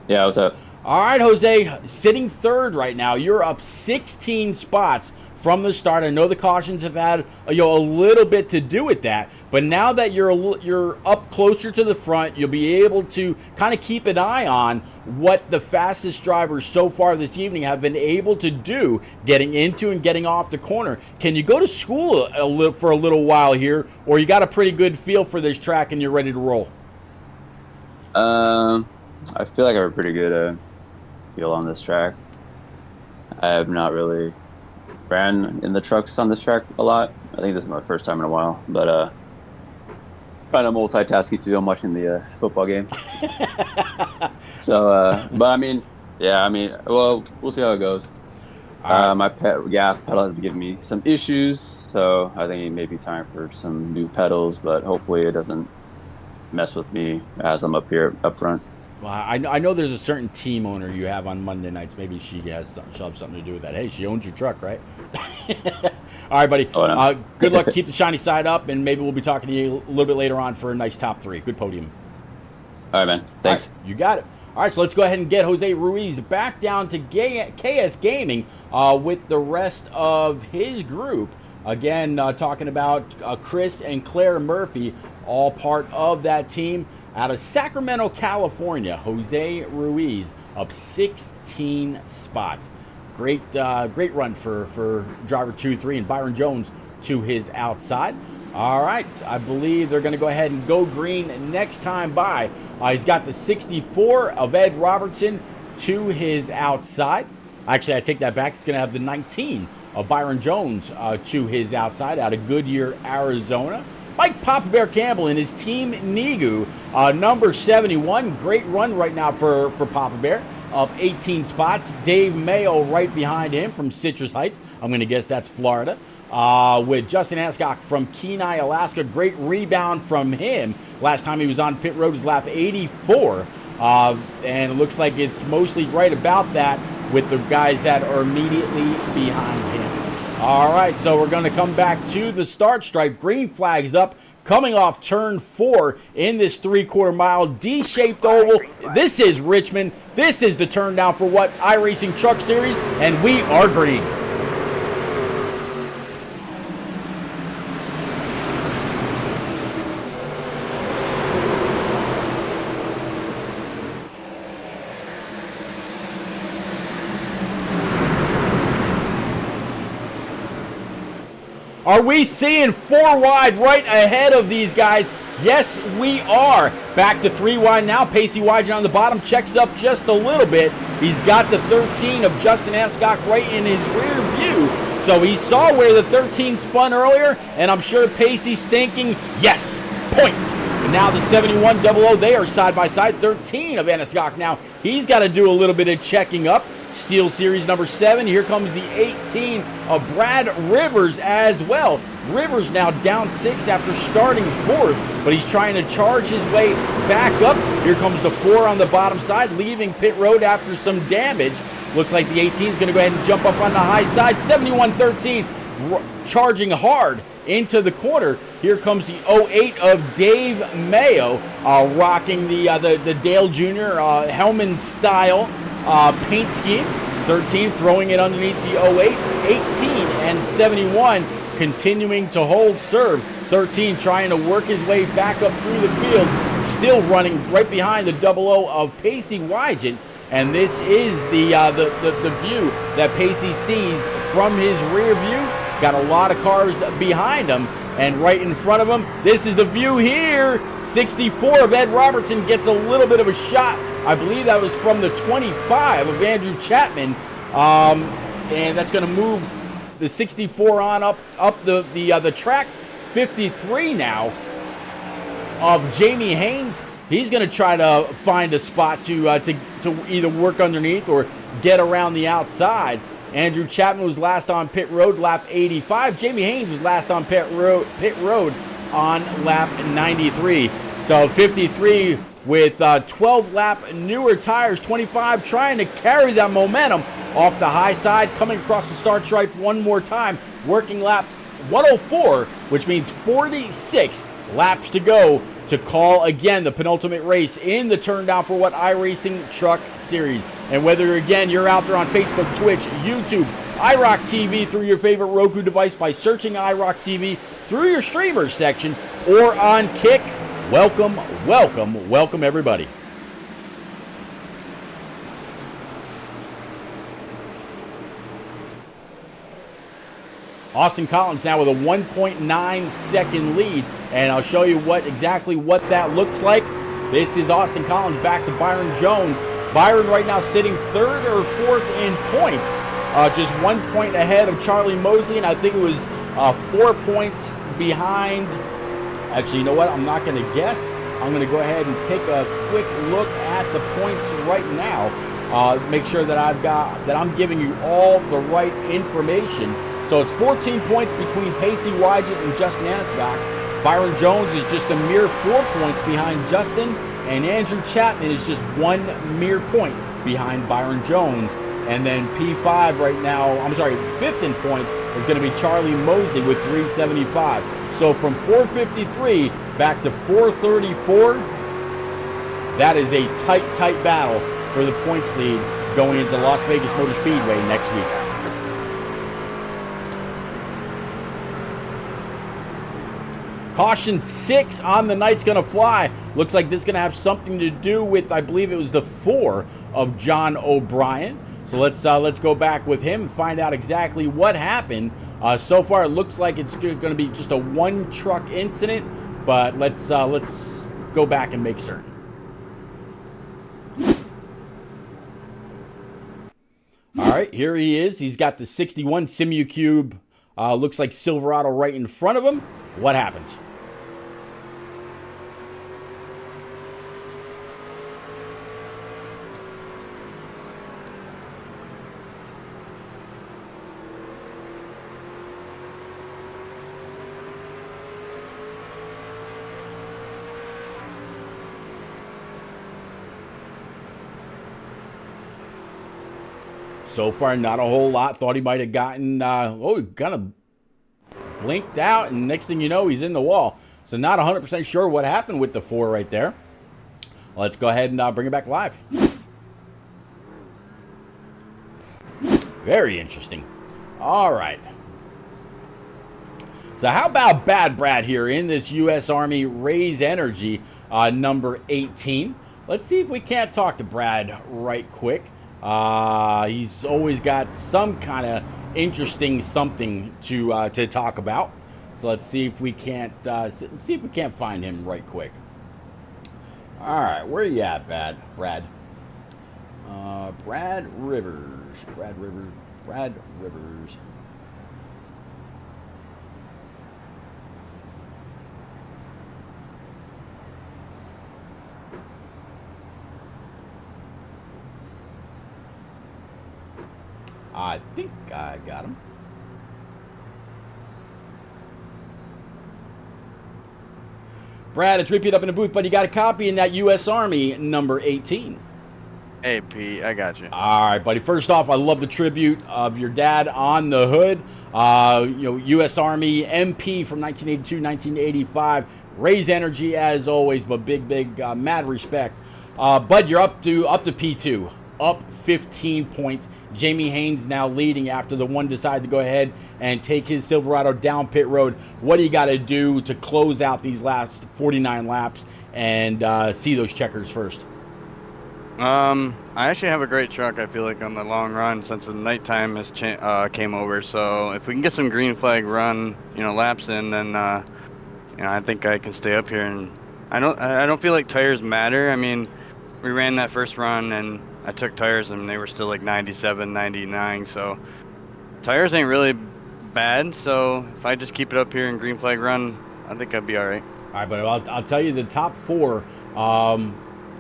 Yeah, what's up? All right, Jose, sitting third right now. You're up 16 spots from the start. I know the cautions have had a little bit to do with that, but now that you're up closer to the front, you'll be able to kind of keep an eye on what the fastest drivers so far this evening have been able to do getting into and getting off the corner. Can you go to school for a little while here, or you got a pretty good feel for this track and you're ready to roll? I feel like I have a pretty good feel on this track. I have not really ran in the trucks on this track a lot. I think this is my first time in a while, but kind of multitasking too. I'm watching the football game. So, but I mean, yeah, well, we'll see how it goes. My gas pedal has been giving me some issues, so I think it may be time for some new pedals, but hopefully it doesn't mess with me as I'm up here up front. Well, I know there's a certain team owner you have on Monday nights. Maybe she'll have something to do with that. Hey, she owns your truck, right? All right, buddy. Oh, no. Good luck. Keep the shiny side up, and maybe we'll be talking to you a little bit later on for a nice top 3. Good podium. All right, man. Thanks. Right, you got it. All right, so let's go ahead and get Jose Ruiz back down to KS Gaming with the rest of his group. Again, talking about Chris and Claire Murphy, all part of that team. Out of Sacramento, California, Jose Ruiz up 16 spots. Great run for driver 2-3 and Byron Jones to his outside. All right, I believe they're going to go ahead and go green next time by. He's got the 64 of Ed Robertson to his outside. Actually, I take that back. It's going to have the 19 of Byron Jones to his outside out of Goodyear, Arizona. Mike Papa Bear Campbell and his team Nigu, number 71. Great run right now for Papa Bear, up 18 spots. Dave Mayo right behind him from Citrus Heights. I'm going to guess that's Florida. With Justin Ascock from Kenai, Alaska. Great rebound from him. Last time he was on pit road was lap 84. And it looks like it's mostly right about that with the guys that are immediately behind him. All right, so we're going to come back to the start stripe. Green flags up, coming off turn 4 in this 3/4 mile D-shaped oval. This is Richmond. This is the turn down for what iRacing Truck Series, and we are green. Are we seeing 4 wide right ahead of these guys? Yes, we are. Back to 3 wide now. Pacey Wygen on the bottom checks up just a little bit. He's got the 13 of Justin Ascock right in his rear view. So he saw where the 13 spun earlier, and I'm sure Pacey's thinking, yes, points. And now the 7100, they are side by side. 13 of Ascock now. He's got to do a little bit of checking up. Steel Series number 7. Here comes the 18 of Brad Rivers as well. Rivers now down 6 after starting 4th, but he's trying to charge his way back up. Here comes the 4 on the bottom side, leaving pit road after some damage. Looks like the 18 is going to go ahead and jump up on the high side. 71-13, charging hard into the corner. Here comes the 08 of Dave Mayo, rocking the Dale Jr. Hellman style paint scheme. 13 throwing it underneath the 08. 18 and 71 continuing to hold serve. 13 trying to work his way back up through the field, still running right behind the 00 of Pacey Wygant. And this is the view that Pacey sees from his rear view. Got a lot of cars behind him, and right in front of him, this is the view here. 64 of Ed Robertson gets a little bit of a shot. I believe that was from the 25 of Andrew Chapman, and that's going to move the 64 on up the track. 53 now of Jamie Haynes. He's going to try to find a spot to either work underneath or get around the outside. Andrew Chapman was last on pit road, lap 85. Jamie Haynes was last on pit road on lap 93. So 53 with 12 lap newer tires. 25 trying to carry that momentum off the high side, coming across the start stripe one more time, working lap 104, which means 46 laps to go to call again the penultimate race in the Turn Down for What iRacing Truck Series. And whether, again, you're out there on Facebook, Twitch, YouTube, IROC TV through your favorite Roku device by searching IROC TV through your streamers section, or on Kick, welcome, welcome, welcome everybody. Austin Collins now with a 1.9 second lead, and I'll show you exactly what that looks like. This is Austin Collins back to Byron Jones. Byron right now sitting 3rd or 4th in points, just 1 point ahead of Charlie Mosley, and I think it was 4 points behind. Actually, you know what? I'm not going to guess. I'm going to go ahead and take a quick look at the points right now. Make sure that I'm giving you all the right information. So it's 14 points between Pacey Wygant and Justin Aniscock. Byron Jones is just a mere 4 points behind Justin, and Andrew Chapman is just 1 mere point behind Byron Jones. And then P5 right now, 5th in points is going to be Charlie Mosley with 375. So from 453 back to 434, that is a tight battle for the points lead going into Las Vegas Motor Speedway next week. Caution 6 on the Night's Gonna Fly. Looks like this is gonna have something to do with, I believe it was the 4 of John O'Brien. So let's go back with him and find out exactly what happened. So far, it looks like it's gonna be just a 1 truck incident, but let's go back and make certain. All right, here he is. He's got the 61 Simucube. Looks like Silverado right in front of him. What happens? So far, not a whole lot. Thought he might have gotten, he kind of blinked out, and next thing you know, he's in the wall. So not 100% sure what happened with the 4 right there. Let's go ahead and bring it back live. Very interesting. All right. So how about Bad Brad here in this U.S. Army Raise Energy number 18? Let's see if we can't talk to Brad right quick. He's always got some kind of interesting something to talk about. So let's see if we can't find him right quick. All right, where you at, Brad? Brad Rivers. Brad Rivers. I got him. Brad, it's repeat up in the booth, but you got a copy in that U.S. Army number 18. Hey, Pete, I got you. All right, buddy. First off, I love the tribute of your dad on the hood. U.S. Army MP from 1982, 1985. Raise energy as always, but big, mad respect. Bud, you're up to P2, up 15 points. Jamie Haynes now leading after the one decided to go ahead and take his Silverado down pit road. What do you got to do to close out these last 49 laps and see those checkers first? I actually have a great truck, I feel like, on the long run since the nighttime has came over. So if we can get some green flag run, laps in, then, I think I can stay up here. And I don't feel like tires matter. I mean, we ran that first run and I took tires and they were still like 97, 99. So tires ain't really bad. So if I just keep it up here in green flag run, I think I'd be all right. All right, but I'll tell you the top four.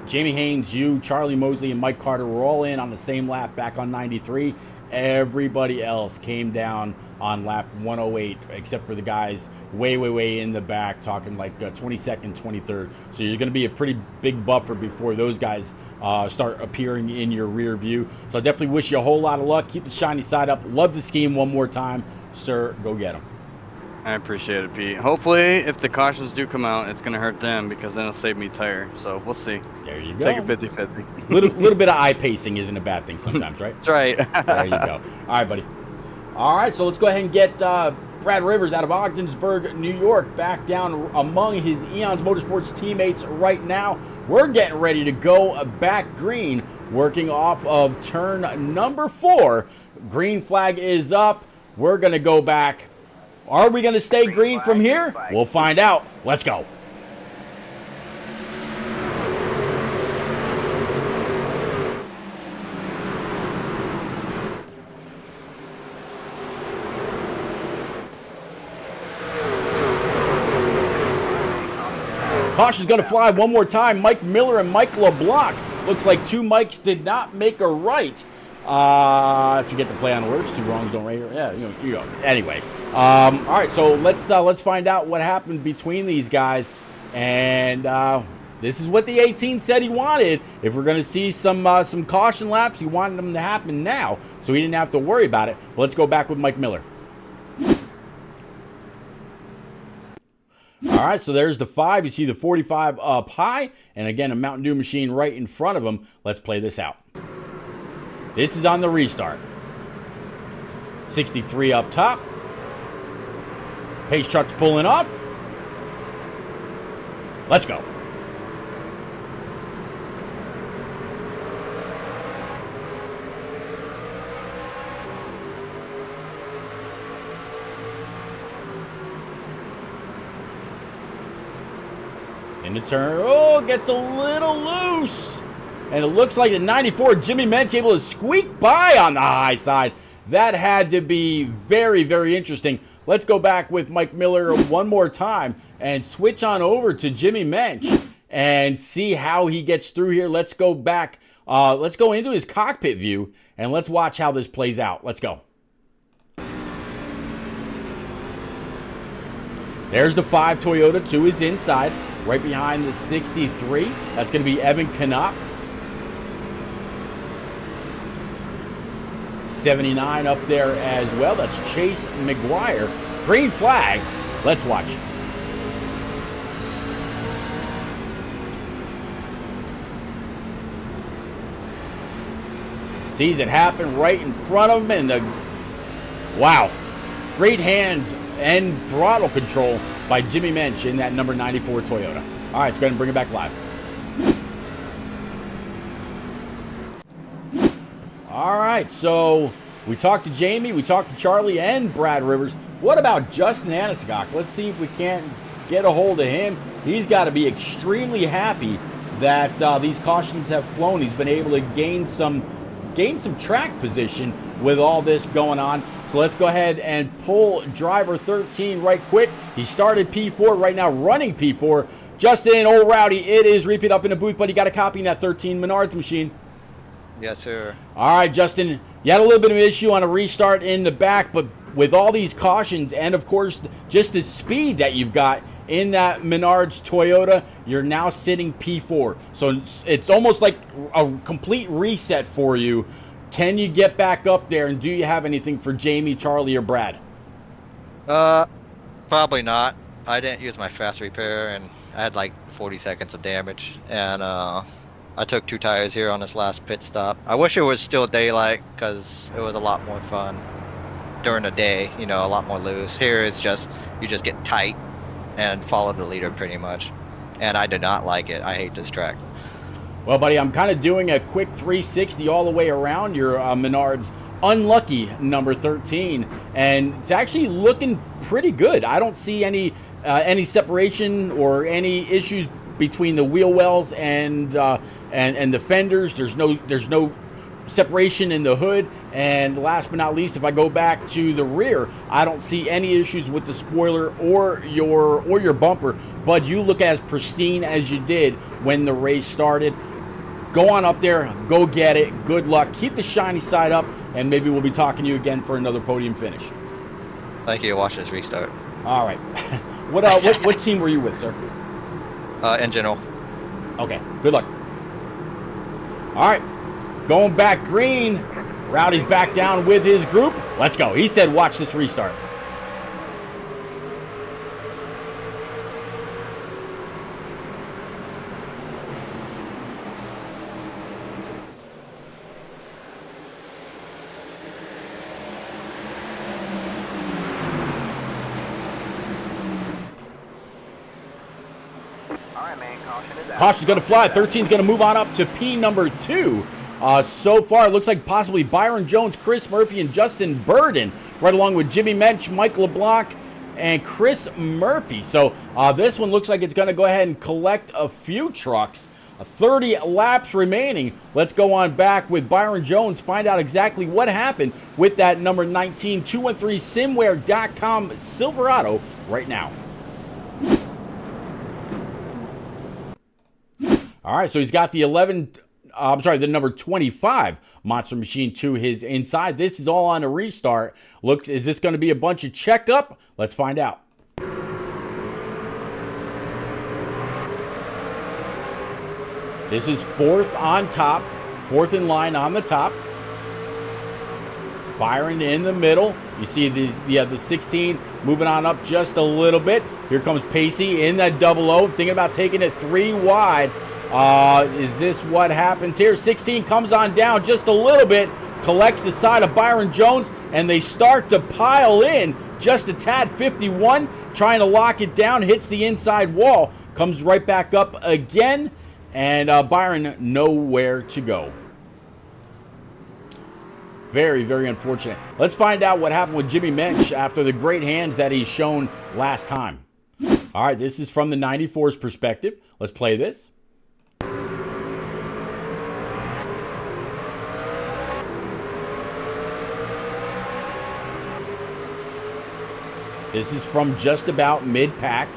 Jamie Haynes, you, Charlie Mosley, and Mike Carter were all in on the same lap back on 93. Everybody else came down on lap 108, except for the guys way in the back, talking like 22nd, 23rd. So you're going to be a pretty big buffer before those guys start appearing in your rear view. So I definitely wish you a whole lot of luck. Keep the shiny side up. Love the scheme one more time. Sir, go get them. I appreciate it, Pete. Hopefully, if the cautions do come out, it's going to hurt them because then it'll save me tire. So we'll see. There you go. Take a 50-50. little bit of eye pacing isn't a bad thing sometimes, right? That's right. There you go. All right, buddy. All right, so let's go ahead and get Brad Rivers out of Ogdensburg, New York, back down among his Eons Motorsports teammates right now. We're getting ready to go back green, working off of turn number 4. Green flag is up. We're going to go back. Are we going to stay green from here? We'll find out. Let's go. Caution's going to fly one more time. Mike Miller and Mike LeBlanc. Looks like two Mikes did not make a right. If you get the play on words, two wrongs don't right here. Yeah, you know. Anyway, all right. So let's find out what happened between these guys, and this is what the 18 said he wanted. If we're going to see some caution laps, he wanted them to happen now, so he didn't have to worry about it. Well, let's go back with Mike Miller. All right, so there's the 5. You see the 45 up high, and again, a Mountain Dew machine right in front of him. Let's play this out. This is on the restart. 63 up top. Pace truck's pulling up. Let's go. In the turn, oh, gets a little loose. And it looks like the 94 Jimmy Mensch able to squeak by on the high side. That had to be very, very interesting. Let's go back with Mike Miller one more time and switch on over to Jimmy Mensch and see how he gets through here. Let's go back. Let's go into his cockpit view and let's watch how this plays out. Let's go. There's the 5 Toyota to his inside, right behind the 63. That's going to be Evan Knopp. 79 up there as well. That's Chase McGuire. Green flag. Let's watch. Sees it happen right in front of him, and wow, great hands and throttle control by Jimmy Mensch in that number 94 Toyota. All right, let's go ahead and bring it back live. All right, so we talked to Jamie, we talked to Charlie and Brad Rivers. What about Justin Aniskok? Let's see if we can't get a hold of him. He's got to be extremely happy that these cautions have flown. He's been able to gain some track position with all this going on. So let's go ahead and pull driver 13 right quick. He started P4, right now running P4. Justin, old rowdy, it is repeat up in the booth, but he got a copy in that 13 Menards machine. Yes, sir. All right, Justin, You had a little bit of an issue on a restart in the back, but with all these cautions and, of course, just the speed that you've got in that Menards Toyota, you're now sitting P4. So it's almost like a complete reset for you. Can you get back up there, and do you have anything for Jamie, Charlie, or Brad? Probably not. I didn't use my fast repair, and I had like 40 seconds of damage, and I took 2 tires here on this last pit stop. I wish it was still daylight, because it was a lot more fun during the day, you know, a lot more loose. Here it's just, you just get tight and follow the leader pretty much, and I did not like it. I hate this track. Well, buddy, I'm kind of doing a quick 360 all the way around your Menards unlucky number 13, and it's actually looking pretty good. I don't see any separation or any issues between the wheel wells and the fenders. There's no separation in the hood, and last but not least, if I go back to the rear, I don't see any issues with the spoiler or your bumper. Bud, you look as pristine as you did when the race started. Go on up there, go get it. Good luck. Keep the shiny side up, and maybe we'll be talking to you again for another podium finish. Thank you. Watch this restart. All right. What team were you with, sir? In general. Okay. Good luck. All right. Going back green. Rowdy's back down with his group. Let's go. He said, watch this restart. Caution's going to fly. 13's going to move on up to P number 2. So far, it looks like possibly Byron Jones, Chris Murphy, and Justin Burden, right along with Jimmy Mensch, Mike LeBlanc, and Chris Murphy. So this one looks like it's going to go ahead and collect a few trucks. 30 laps remaining. Let's go on back with Byron Jones, find out exactly what happened with that number 19 213simware.com Silverado right now. All right, so he's got the the number 25 Monster Machine to his inside. This is all on a restart. Is this going to be a bunch of checkup? Let's find out. This is 4th on top, 4th in line on the top. Byron in the middle. You see the 16 moving on up just a little bit. Here comes Pacey in that 00, thinking about taking it 3 wide. Is this what happens here? 16 comes on down just a little bit, collects the side of Byron Jones, and they start to pile in just a tad. 51 trying to lock it down, hits the inside wall, comes right back up again, and Byron nowhere to go. Very, very unfortunate. Let's find out what happened with Jimmy Mensch after the great hands that he's shown last time. All right, this is from the 94's perspective. Let's play this. This is from just about mid-pack.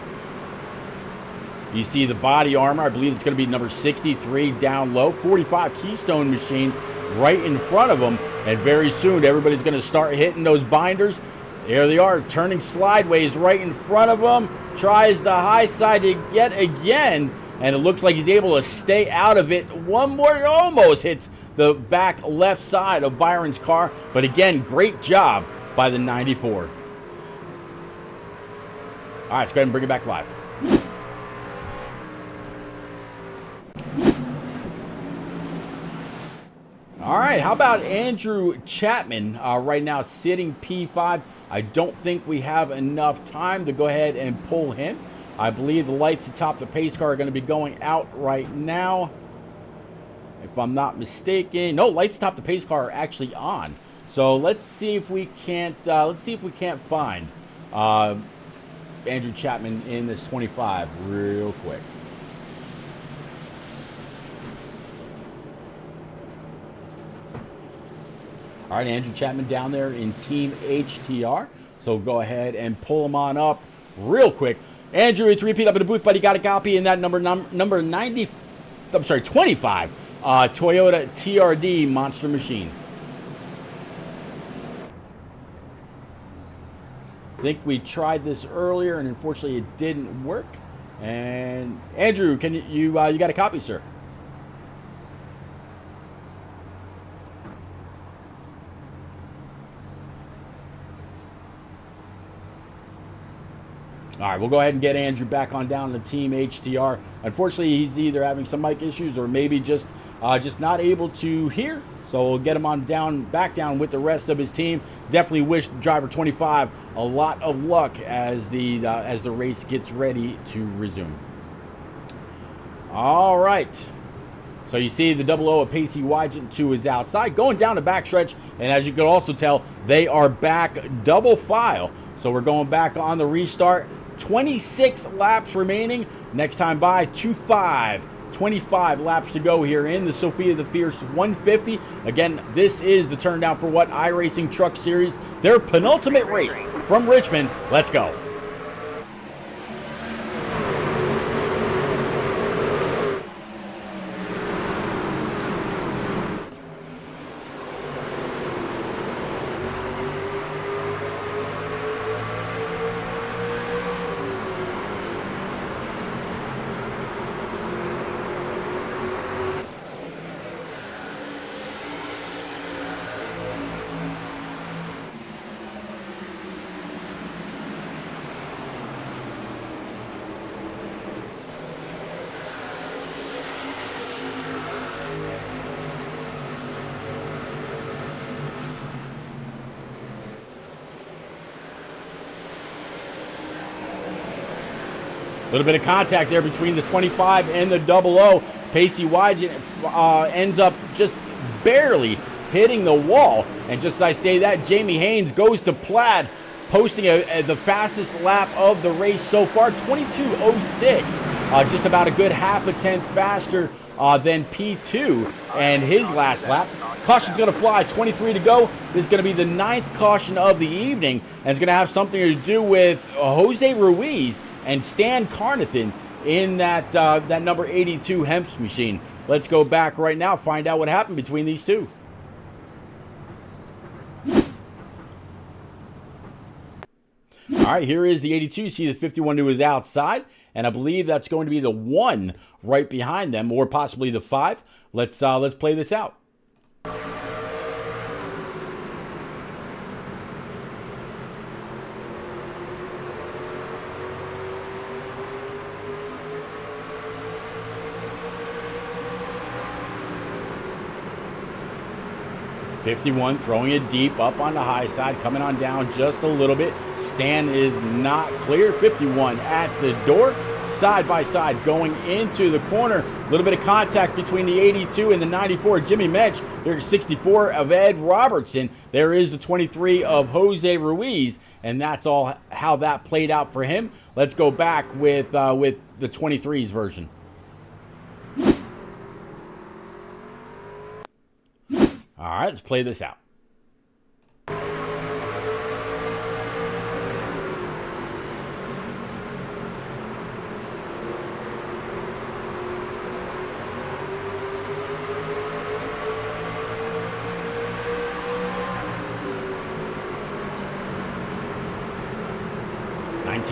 You see the body armor. I believe it's going to be number 63 down low. 45 Keystone machine right in front of them. And very soon, everybody's going to start hitting those binders. There they are, turning sideways right in front of them. Tries the high side yet again. And it looks like he's able to stay out of it. One more, almost hits the back left side of Byron's car. But again, great job by the 94. All right, let's go ahead and bring it back live. All right, how about Andrew Chapman right now sitting P5? I don't think we have enough time to go ahead and pull him. I believe the lights atop the pace car are going to be going out right now, if I'm not mistaken. No, lights atop the pace car are actually on. So let's see if we can't. Find Andrew Chapman in this 25 real quick. All right, Andrew Chapman down there in Team HTR. So go ahead and pull him on up real quick. Andrew, it's repeat up in the booth, buddy. Got a copy in that number 25 Toyota TRD Monster Machine. I think we tried this earlier, and unfortunately it didn't work. And Andrew, can you got a copy, sir? All right, we'll go ahead and get Andrew back on down to Team HTR. Unfortunately, he's either having some mic issues or maybe just not able to hear. So we'll get him on back down with the rest of his team. Definitely wish driver 25 a lot of luck as the race gets ready to resume. All right. So you see the 00 of Pacey Wygent 2 is outside, going down the backstretch, and as you can also tell, they are back double file. So we're going back on the restart. 26 laps remaining. Next time by, 25 laps to go here in the Sophia the Fierce 150. Again, this is the Turn Down for What iRacing Truck Series, their penultimate race from Richmond. Let's go. A little bit of contact there between the 25 and the 00. Pacey Wygent ends up just barely hitting the wall. And just as I say that, Jamie Haynes goes to Plaid, posting the fastest lap of the race so far, 22:06. Just about a good half a tenth faster than P2 and his last lap. Caution's going to fly, 23 to go. This is going to be the 9th caution of the evening, and it's going to have something to do with Jose Ruiz and Stan Carnathan in that number 82 Hemp's machine. Let's go back right now, find out what happened between these two. All right, here is the 82. You see the 51 who is outside, and I believe that's going to be the 1 right behind them, or possibly the 5. Let's play this out. 51 throwing it deep up on the high side, coming on down just a little bit. Stan is not clear. 51 at the door, side by side going into the corner. A little bit of contact between the 82 and the 94 Jimmy Metch. There's 64 of Ed Robertson. There is the 23 of Jose Ruiz, and that's all how that played out for him. Let's go back with the 23's version. All right, let's play this out.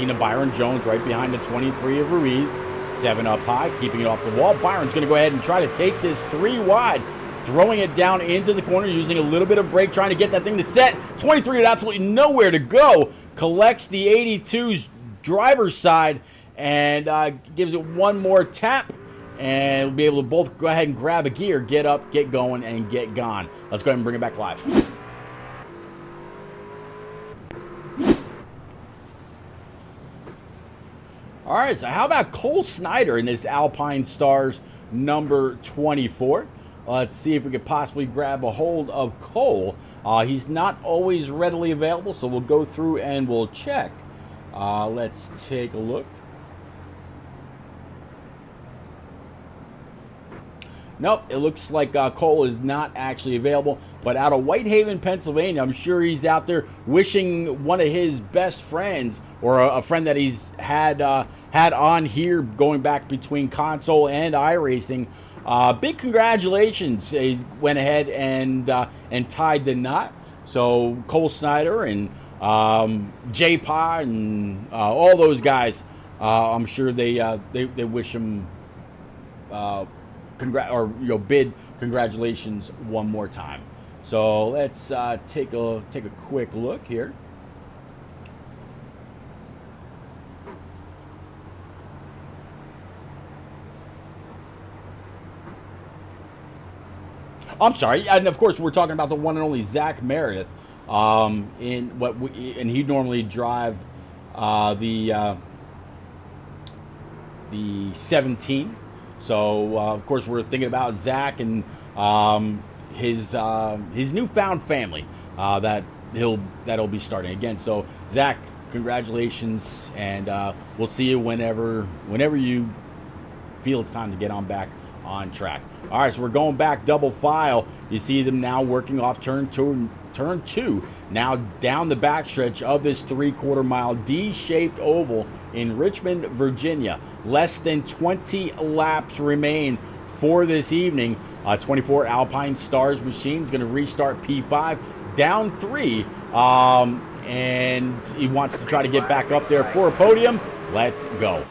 Of Byron Jones right behind the 23 of Ruiz. 7 up high, keeping it off the wall. Byron's going to go ahead and try to take this 3 wide, throwing it down into the corner, using a little bit of brake, trying to get that thing to set. 23 had absolutely nowhere to go. Collects the 82's driver's side and gives it one more tap. And we'll be able to both go ahead and grab a gear, get up, get going, and get gone. Let's go ahead and bring it back live. All right, so how about Cole Snyder in this Alpine Stars number 24? Let's see if we could possibly grab a hold of Cole. He's not always readily available, so we'll go through and we'll check. Let's take a look. Nope, it looks like Cole is not actually available. But out of Whitehaven, Pennsylvania, I'm sure he's out there wishing one of his best friends, or a friend that he's had on here going back between console and iRacing. Big congratulations. He went ahead and tied the knot. So Cole Snyder and J-Pa and all those guys. I'm sure they wish him bid congratulations one more time. So let's take a quick look here. I'm sorry, and of course we're talking about the one and only Zach Meredith. And he'd normally drive the 17. So of course we're thinking about Zach and his newfound family that'll be starting again. So Zach, congratulations, and we'll see you whenever you feel it's time to get on back on track. All right, so we're going back double file. You see them now working off turn two. Now down the backstretch of this 3/4 mile D-shaped oval in Richmond, Virginia. Less than 20 laps remain for this evening. 24 Alpine Stars machine is going to restart P5 down 3, and he wants to try to get back up there for a podium. Let's go.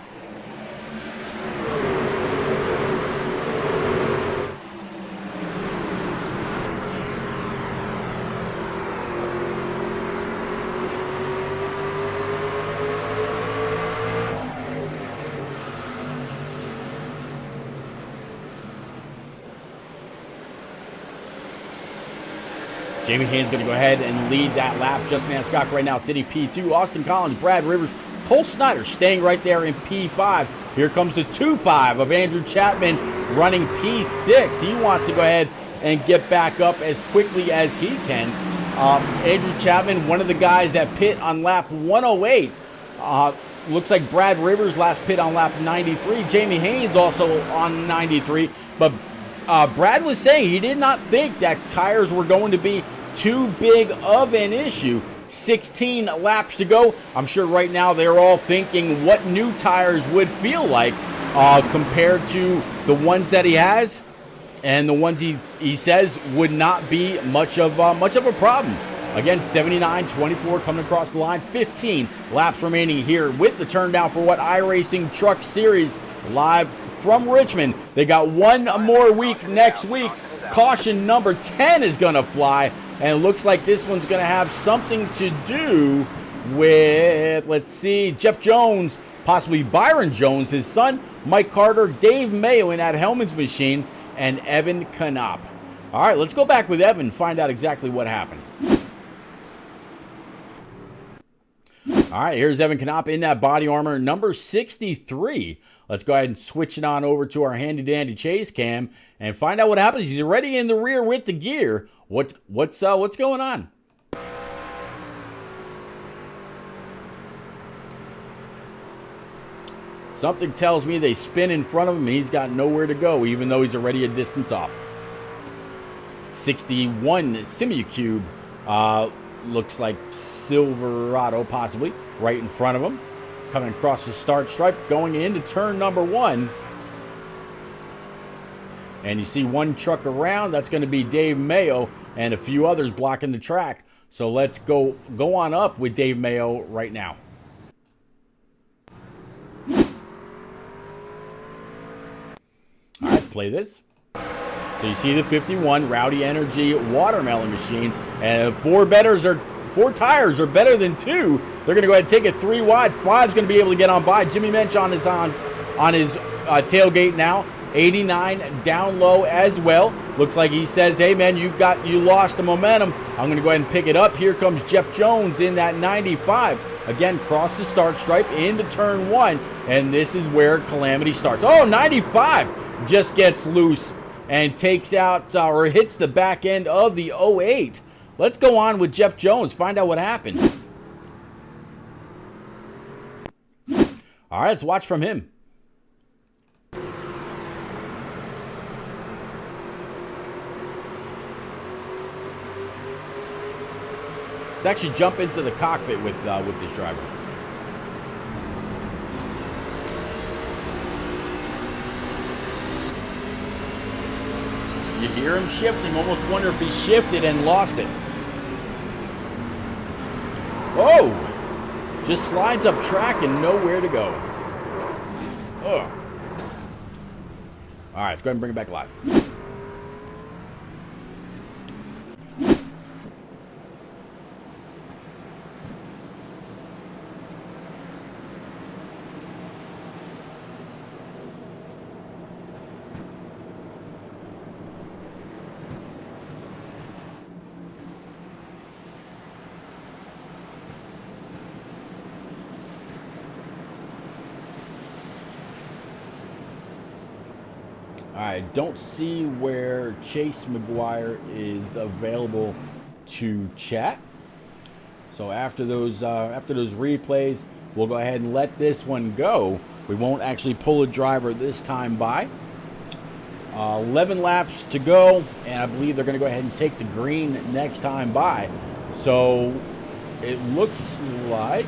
Jamie Haynes going to go ahead and lead that lap. Justin Anscock right now sitting P2. Austin Collins, Brad Rivers, Cole Snyder staying right there in P5. Here comes the 2.5 of Andrew Chapman running P6. He wants to go ahead and get back up as quickly as he can. Andrew Chapman, one of the guys that pit on lap 108. Looks like Brad Rivers last pit on lap 93. Jamie Haynes also on 93. But Brad was saying he did not think that tires were going to be too big of an issue. 16 laps to go. I'm sure right now they're all thinking what new tires would feel like compared to the ones that he has, and the ones he says would not be much of a problem. Again, 79-24 coming across the line. 15 laps remaining here with the turn down for what iRacing Truck Series live from Richmond. They got one more week next week. Caution number 10 is going to fly, and it looks like this one's going to have something to do with, let's see, Jeff Jones, possibly Byron Jones, his son, Mike Carter, Dave Mayo in that Hellman's machine, and Evan Knopp. All right, let's go back with Evan and find out exactly what happened. All right, here's Evan Knopp in that body armor, number 63. Let's go ahead and switch it on over to our handy-dandy chase cam and find out what happens. He's already in the rear with the gear. What's going on? Something tells me they spin in front of him and he's got nowhere to go, even though he's already a distance off. 61 Simucube, looks like Silverado possibly, right in front of him. Coming across the start stripe, going into turn number 1. And you see one truck around. That's going to be Dave Mayo and a few others blocking the track. So let's go on up with Dave Mayo right now. All right, let's play this. So you see the 51 Rowdy Energy watermelon machine, and four tires are better than 2. They're going to go ahead and take it 3 wide. 5's going to be able to get on by. Jimmy Mensch on his tailgate now. 89 down low as well. Looks like he says, hey man, you lost the momentum. I'm going to go ahead and pick it up. Here comes Jeff Jones in that 95. Again, cross the start stripe into turn 1. And this is where calamity starts. Oh, 95 just gets loose and takes out or hits the back end of the 08. Let's go on with Jeff Jones, find out what happened. All right, let's watch from him. Let's actually jump into the cockpit with this driver. You hear him shifting, almost wonder if he shifted and lost it. Whoa! Just slides up track and nowhere to go. Ugh. All right, let's go ahead and bring it back live. I don't see where Chase McGuire is available to chat. So after those replays, we'll go ahead and let this one go. We won't actually pull a driver this time by. 11 laps to go, and I believe they're going to go ahead and take the green next time by. So it looks like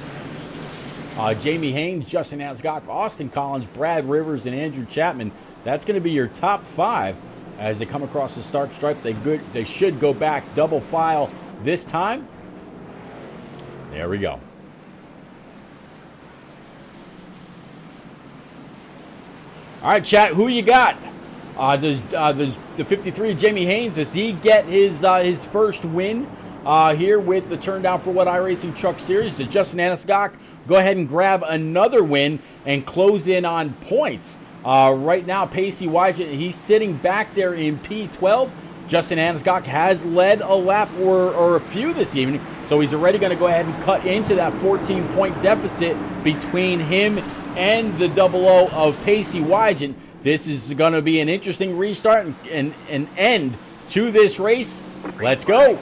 Jamie Haynes, Justin Ascock, Austin Collins, Brad Rivers, and Andrew Chapman. That's going to be your top 5 as they come across the start stripe. They should go back double file this time. There we go. All right, chat. Who you got? Does the 53 Jamie Haynes, does he get his first win here with the Turn Down for What iRacing Truck Series? Does Justin Ascock go ahead and grab another win and close in on points? Right now, Pacey Wygent, he's sitting back there in P12. Justin Ascock has led a lap or a few this evening, so he's already going to go ahead and cut into that 14-point deficit between him and the 00 of Pacey Wygent. This is going to be an interesting restart and an end to this race. Let's go.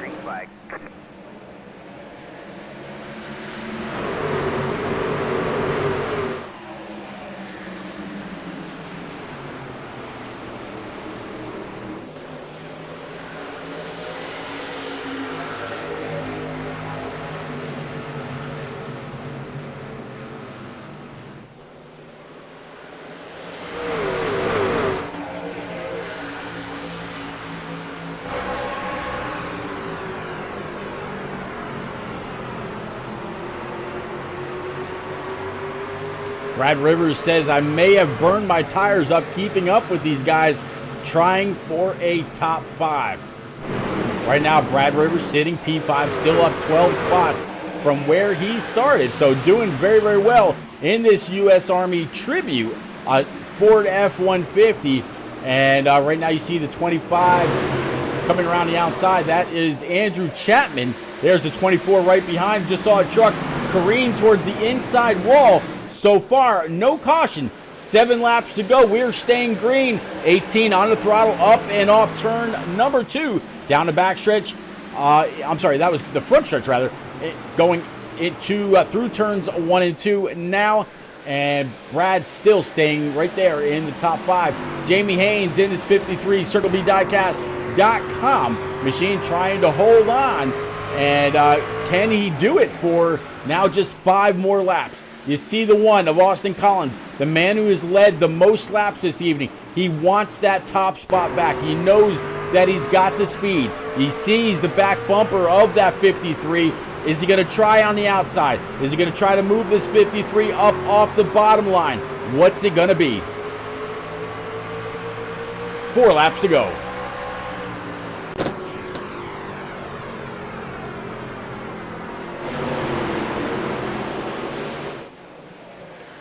Brad Rivers says, I may have burned my tires up keeping up with these guys trying for a top 5. Right now, Brad Rivers sitting P5, still up 12 spots from where he started. So doing very, very well in this U.S. Army Tribute Ford F-150. And right now you see the 25 coming around the outside. That is Andrew Chapman. There's the 24 right behind. Just saw a truck careen towards the inside wall. So far, no caution. 7 laps to go. We're staying green. 18 on the throttle, up and off turn number 2. Down the backstretch. I'm sorry, that was the front stretch rather. Going into through turns 1 and 2 now. And Brad still staying right there in the top 5. Jamie Haynes in his 53 CircleBDiecast.com machine trying to hold on. And can he do it for now just 5 more laps? You see the one of Austin Collins, the man who has led the most laps this evening. He wants that top spot back. He knows that he's got the speed. He sees the back bumper of that 53. Is he going to try on the outside? Is he going to try to move this 53 up off the bottom line? What's it going to be? 4 laps to go.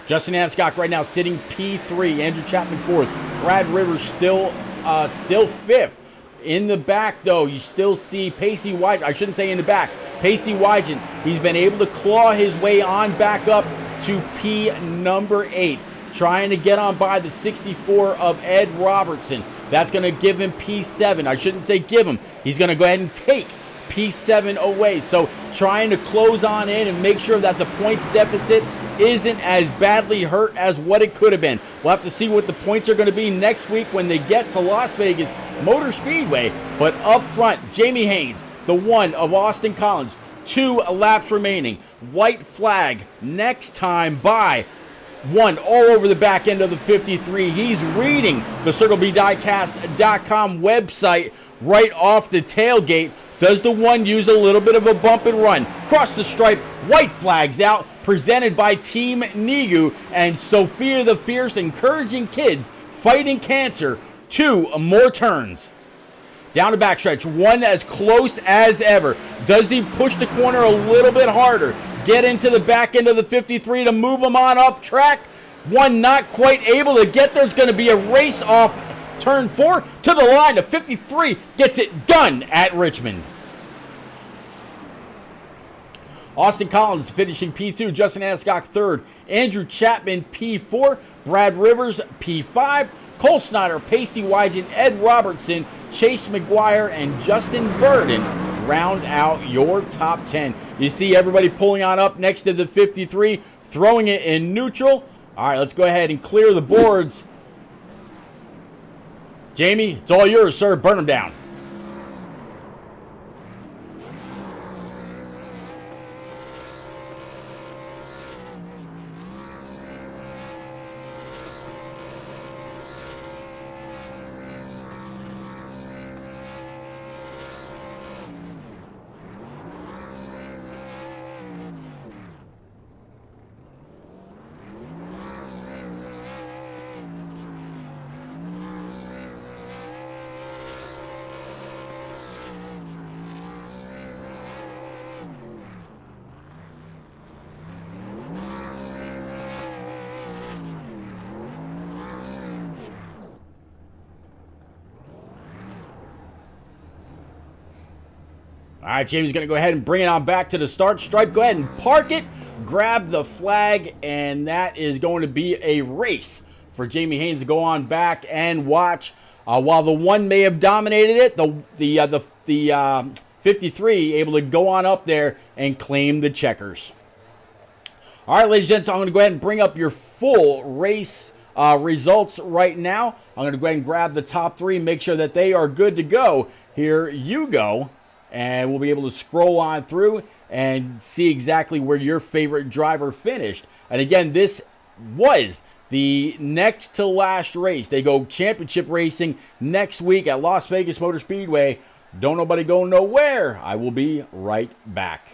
Justin Ascock right now sitting P3. Andrew Chapman 4th. Brad Rivers still 5th. In the back, though, you still see Pacey Wygent. I shouldn't say in the back. Pacey Wygent. He's been able to claw his way on back up to P number 8. Trying to get on by the 64 of Ed Robertson. That's going to give him P7. I shouldn't say give him. He's going to go ahead and take P7 away. So trying to close on in and make sure that the points deficit isn't as badly hurt as what it could have been. We'll have to see what the points are going to be next week when they get to Las Vegas Motor Speedway. But up front, Jamie Haynes, the one of Austin Collins, 2 laps remaining. White flag next time by 1 all over the back end of the 53. He's reading the CircleBDiecast.com website right off the tailgate. Does the one use a little bit of a bump and run? Cross the stripe, white flags out, presented by Team Nigu and Sophia the Fierce, encouraging kids fighting cancer. 2 more turns. Down the backstretch, one as close as ever. Does he push the corner a little bit harder? Get into the back end of the 53 to move him on up track. One not quite able to get there. It's going to be a race off turn 4 to the line. The 53 gets it done at Richmond. Austin Collins finishing P2. Justin Ascock 3rd. Andrew Chapman P4. Brad Rivers P5. Cole Snyder, Pacey Wygen, Ed Robertson, Chase McGuire, and Justin Burden round out your top 10. You see everybody pulling on up next to the 53, throwing it in neutral. All right, let's go ahead and clear the boards. Jamie, it's all yours, sir. Burn them down. All right, Jamie's going to go ahead and bring it on back to the start stripe. Go ahead and park it, grab the flag, and that is going to be a race for Jamie Haynes to go on back and watch. While the one may have dominated it, the 53 able to go on up there and claim the checkers. All right, ladies and gents, I'm going to go ahead and bring up your full race results right now. I'm going to go ahead and grab the top 3, make sure that they are good to go. Here you go. And we'll be able to scroll on through and see exactly where your favorite driver finished. And again, this was the next to last race. They go championship racing next week at Las Vegas Motor Speedway. Don't nobody go nowhere. I will be right back.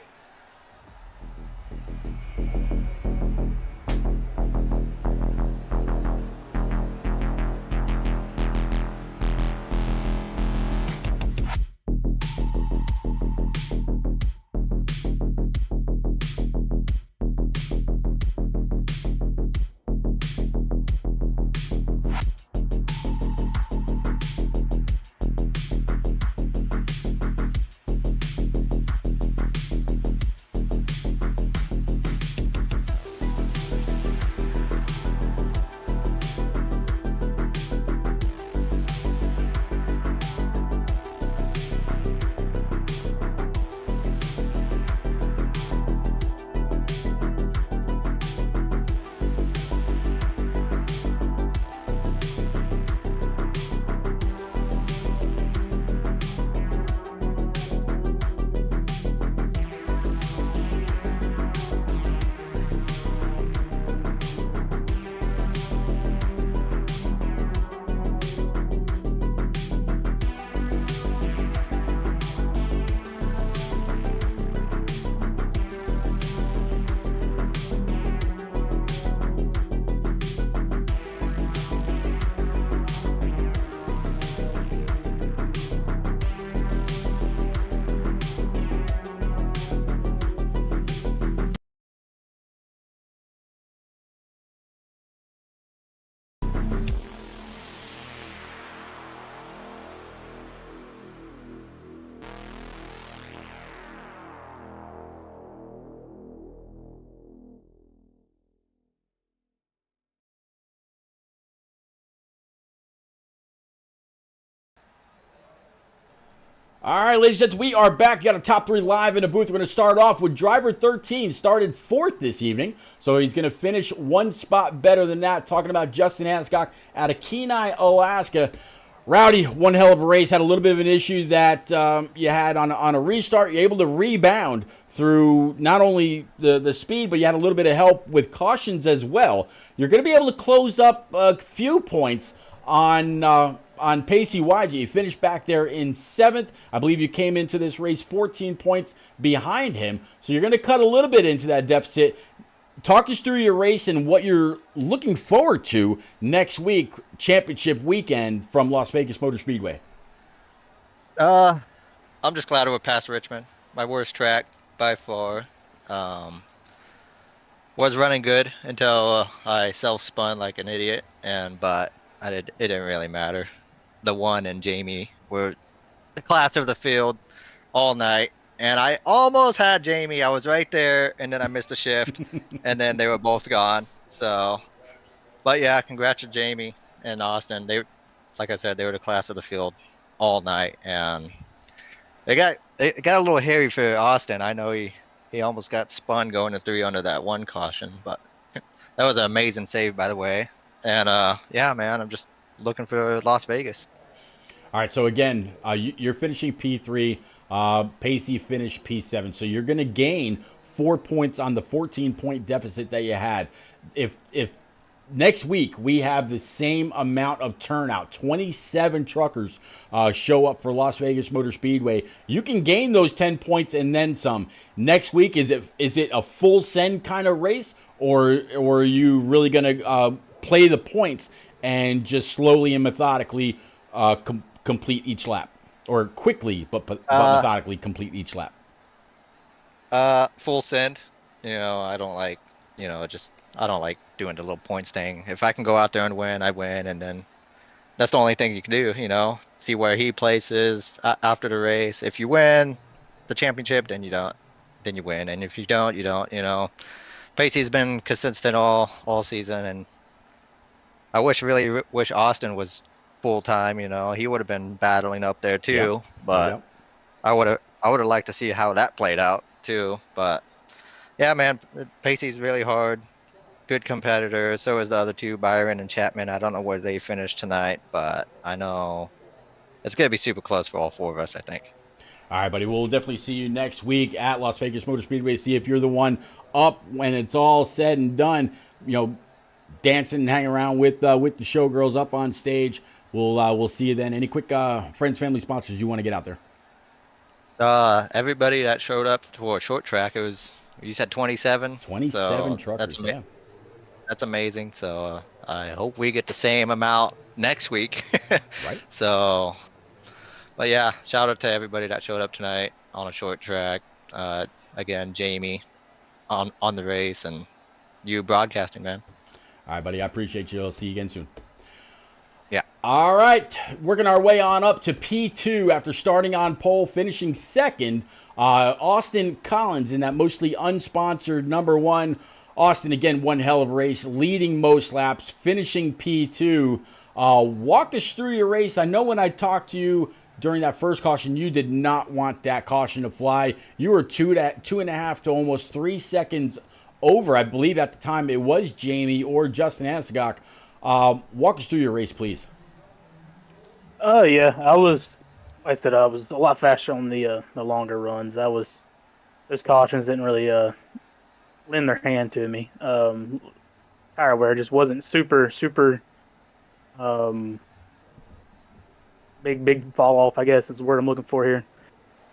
All right, ladies and gents, we are back. We got a top 3 live in the booth. We're going to start off with driver 13, started 4th this evening. So he's going to finish 1 spot better than that. Talking about Justin Ascock out of Kenai, Alaska. Rowdy, one hell of a race. Had a little bit of an issue that you had on a restart. You're able to rebound through not only the speed, but you had a little bit of help with cautions as well. You're going to be able to close up a few points on on Pacey YG. You finished back there in 7th. I believe you came into this race 14 points behind him. So you're going to cut a little bit into that deficit. Talk us through your race and what you're looking forward to next week, championship weekend from Las Vegas Motor Speedway. I'm just glad we're past Richmond. My worst track by far. Was running good until I self-spun like an idiot, but it didn't really matter. The one and Jamie were the class of the field all night, and I almost had Jamie. I was right there, and then I missed the shift, and then they were both gone. So, but yeah, congrats to Jamie and Austin. They, like I said, they were the class of the field all night, and it got a little hairy for Austin. I know he almost got spun going to 3 under that one caution, but that was an amazing save, by the way. And yeah, man, I'm just looking for Las Vegas. All right, so again, you're finishing P3. Pacey finished P7, so you're going to gain 4 points on the 14-point deficit that you had. If next week we have the same amount of turnout, 27 truckers show up for Las Vegas Motor Speedway, you can gain those 10 points and then some. Next week, is it a full send kind of race, or are you really going to play the points and just slowly and methodically complete each lap, or quickly but methodically complete each lap? Full send. I don't like, I don't like doing the little points thing. If I can go out there and win, I win, and then that's the only thing you can do. See where he places after the race. If you win the championship, then you win, and if you don't, you don't. Pacey's been consistent all season, and I really wish Austin was full time. He would have been battling up there too. Yeah. But yeah. I would have liked to see how that played out too. But yeah, man, Pacey's really hard. Good competitor. So is the other two, Byron and Chapman. I don't know where they finished tonight, but I know it's gonna be super close for all 4 of us, I think. All right, buddy. We'll definitely see you next week at Las Vegas Motor Speedway. See if you're the one up when it's all said and done. Dancing and hanging around with the showgirls up on stage. We'll see you then. Any quick friends, family, sponsors you want to get out there? Everybody that showed up to a short track, you said 27? 27 truckers, yeah. That's amazing. So I hope we get the same amount next week. Right. So, but yeah, shout out to everybody that showed up tonight on a short track. Again, Jamie on the race, and you broadcasting, man. All right, buddy. I appreciate you. I'll see you again soon. Yeah. All right. Working our way on up to P2 after starting on pole, finishing 2nd. Austin Collins in that mostly unsponsored number 1. Austin, again, one hell of a race, leading most laps, finishing P2. Walk us through your race. I know when I talked to you during that first caution, you did not want that caution to fly. You were 2.5 to almost 3 seconds over. I believe at the time it was Jamie or Justin Anasagok. Walk us through your race, please. Yeah, I was a lot faster on the longer runs. Those cautions didn't really lend their hand to me. Tire wear just wasn't super big fall off, I guess is the word I'm looking for here.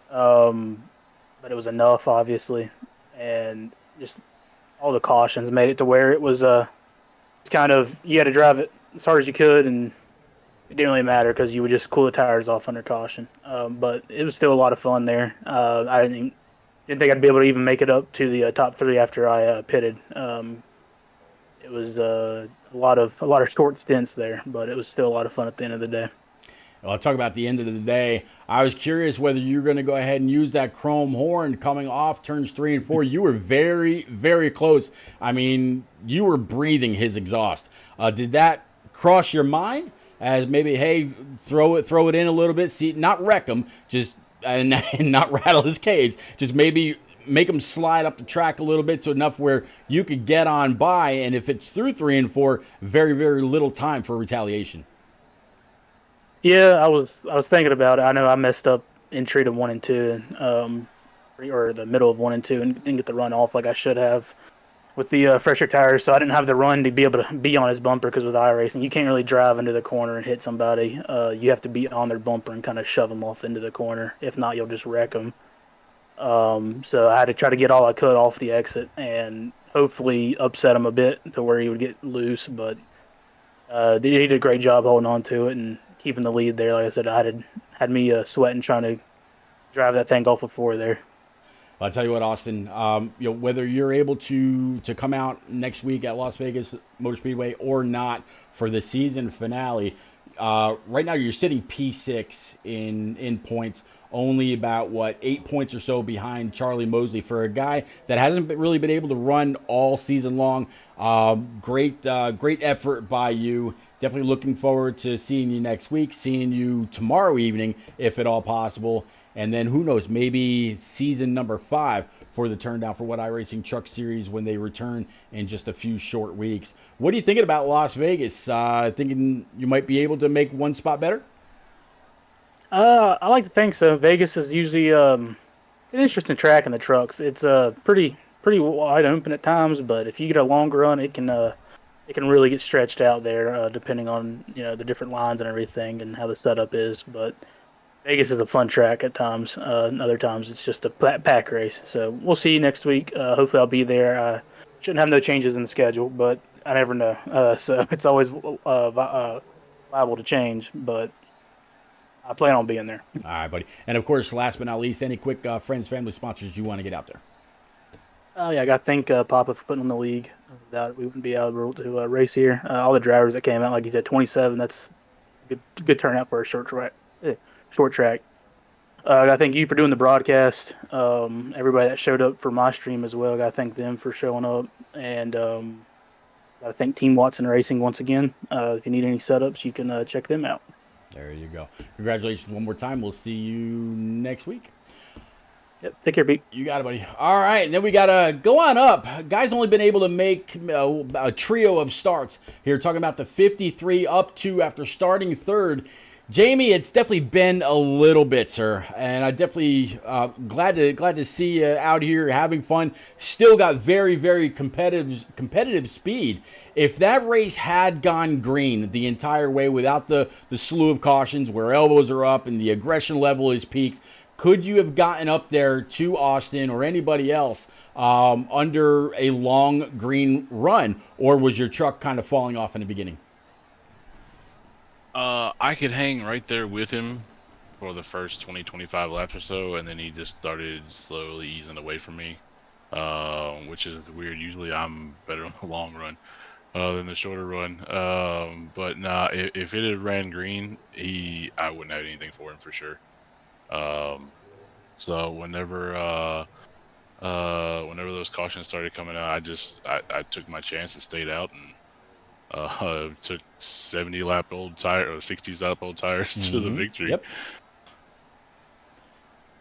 But it was enough, obviously, and just all the cautions made it to where it was kind of, you had to drive it as hard as you could, and it didn't really matter because you would just cool the tires off under caution. But it was still a lot of fun there. I didn't think I'd be able to even make it up to the top 3 after I pitted. It was a lot of short stints there, but it was still a lot of fun at the end of the day. Well, I'll talk about the end of the day. I was curious whether you're going to go ahead and use that chrome horn coming off turns 3 and 4. You were very, very close. I mean, you were breathing his exhaust. Did that cross your mind as maybe, hey, throw it in a little bit, see, not wreck him, just and not rattle his cage, just maybe make him slide up the track a little bit to enough where you could get on by, and if it's through 3 and 4, very, very little time for retaliation. Yeah, I was thinking about it. I know I messed up entry to 1 and 2, or the middle of 1 and 2, and didn't get the run off like I should have. with the fresher tires, so I didn't have the run to be able to be on his bumper because with iRacing, you can't really drive into the corner and hit somebody. You have to be on their bumper and kind of shove them off into the corner. If not, you'll just wreck them. So I had to try to get all I could off the exit and hopefully upset him a bit to where he would get loose. But he did a great job holding on to it and keeping the lead there. Like I said, had me sweating trying to drive that thing off of 4 there. I'll tell you what, Austin. Whether you're able to come out next week at Las Vegas Motor Speedway or not for the season finale, right now you're sitting P6 in points, only about 8 points or so behind Charlie Mosley. For a guy that hasn't really been able to run all season long, great effort by you. Definitely looking forward to seeing you next week, seeing you tomorrow evening, if at all possible. And then who knows, maybe season number 5 for the Turn Down for What iRacing Truck Series when they return in just a few short weeks. What are you thinking about Las Vegas? Thinking you might be able to make one spot better? I like to think so. Vegas is usually an interesting track in the trucks. It's pretty wide open at times, but if you get a long run, it can really get stretched out there, depending on the different lines and everything and how the setup is. But Vegas is a fun track at times. And other times it's just a pack race. So we'll see you next week. Hopefully I'll be there. I shouldn't have no changes in the schedule, but I never know. So it's always liable to change. But I plan on being there. All right, buddy. And of course, last but not least, any quick friends, family, sponsors you want to get out there? Yeah, I got to thank Papa for putting on the league. Without it, we wouldn't be able to race here. All the drivers that came out, like you said, 27. That's a good turnout for a short track. I got to thank you for doing the broadcast. Everybody that showed up for my stream as well. I got to thank them for showing up. And got to thank Team Watson Racing once again. If you need any setups, you can check them out. There you go. Congratulations one more time. We'll see you next week. Yep. Take care, Pete. You got it, buddy. All right. And then we got to go on up. Guys only been able to make a trio of starts here. Talking about the 53 up to after starting third. Jamie, it's definitely been a little bit, sir, and I definitely glad to see you out here having fun. Still got very, very competitive speed. If that race had gone green the entire way without the slew of cautions where elbows are up and the aggression level is peaked, could you have gotten up there to Austin or anybody else under a long green run, or was your truck kind of falling off in the beginning? I could hang right there with him for the first 20-25 laps or so, and then he just started slowly easing away from me, which is weird. Usually I'm better on the long run than the shorter run. But nah, if it had ran green, I wouldn't have anything for him for sure. So whenever those cautions started coming out, I took my chance and stayed out and took 70-lap-old tire or 60-lap-old tires to the victory. Yep.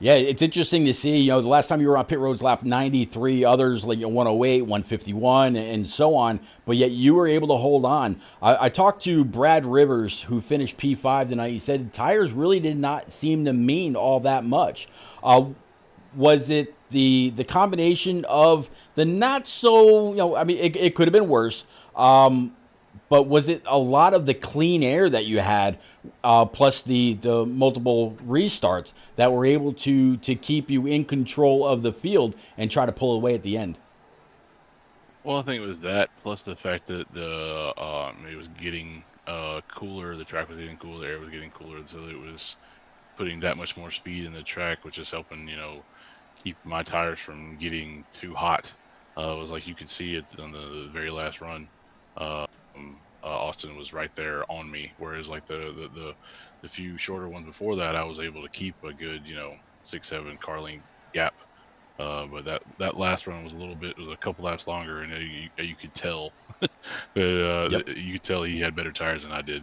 Yeah, it's interesting to see. The last time you were on pit roads, lap 93, others like 108, 151, and so on. But yet you were able to hold on. I talked to Brad Rivers, who finished P5 tonight. He said tires really did not seem to mean all that much. Was it the combination of the not so? It could have been worse. But was it a lot of the clean air that you had, plus the multiple restarts that were able to keep you in control of the field and try to pull away at the end? Well, I think it was that, plus the fact that it was getting cooler, the track was getting cooler, the air was getting cooler, so it was putting that much more speed in the track, which is helping, keep my tires from getting too hot. It was like you could see it on the very last run. Austin was right there on me, whereas like the few shorter ones before that, I was able to keep a good 6-7 car length gap. But that last run was a couple laps longer, and you could tell you could tell he had better tires than I did.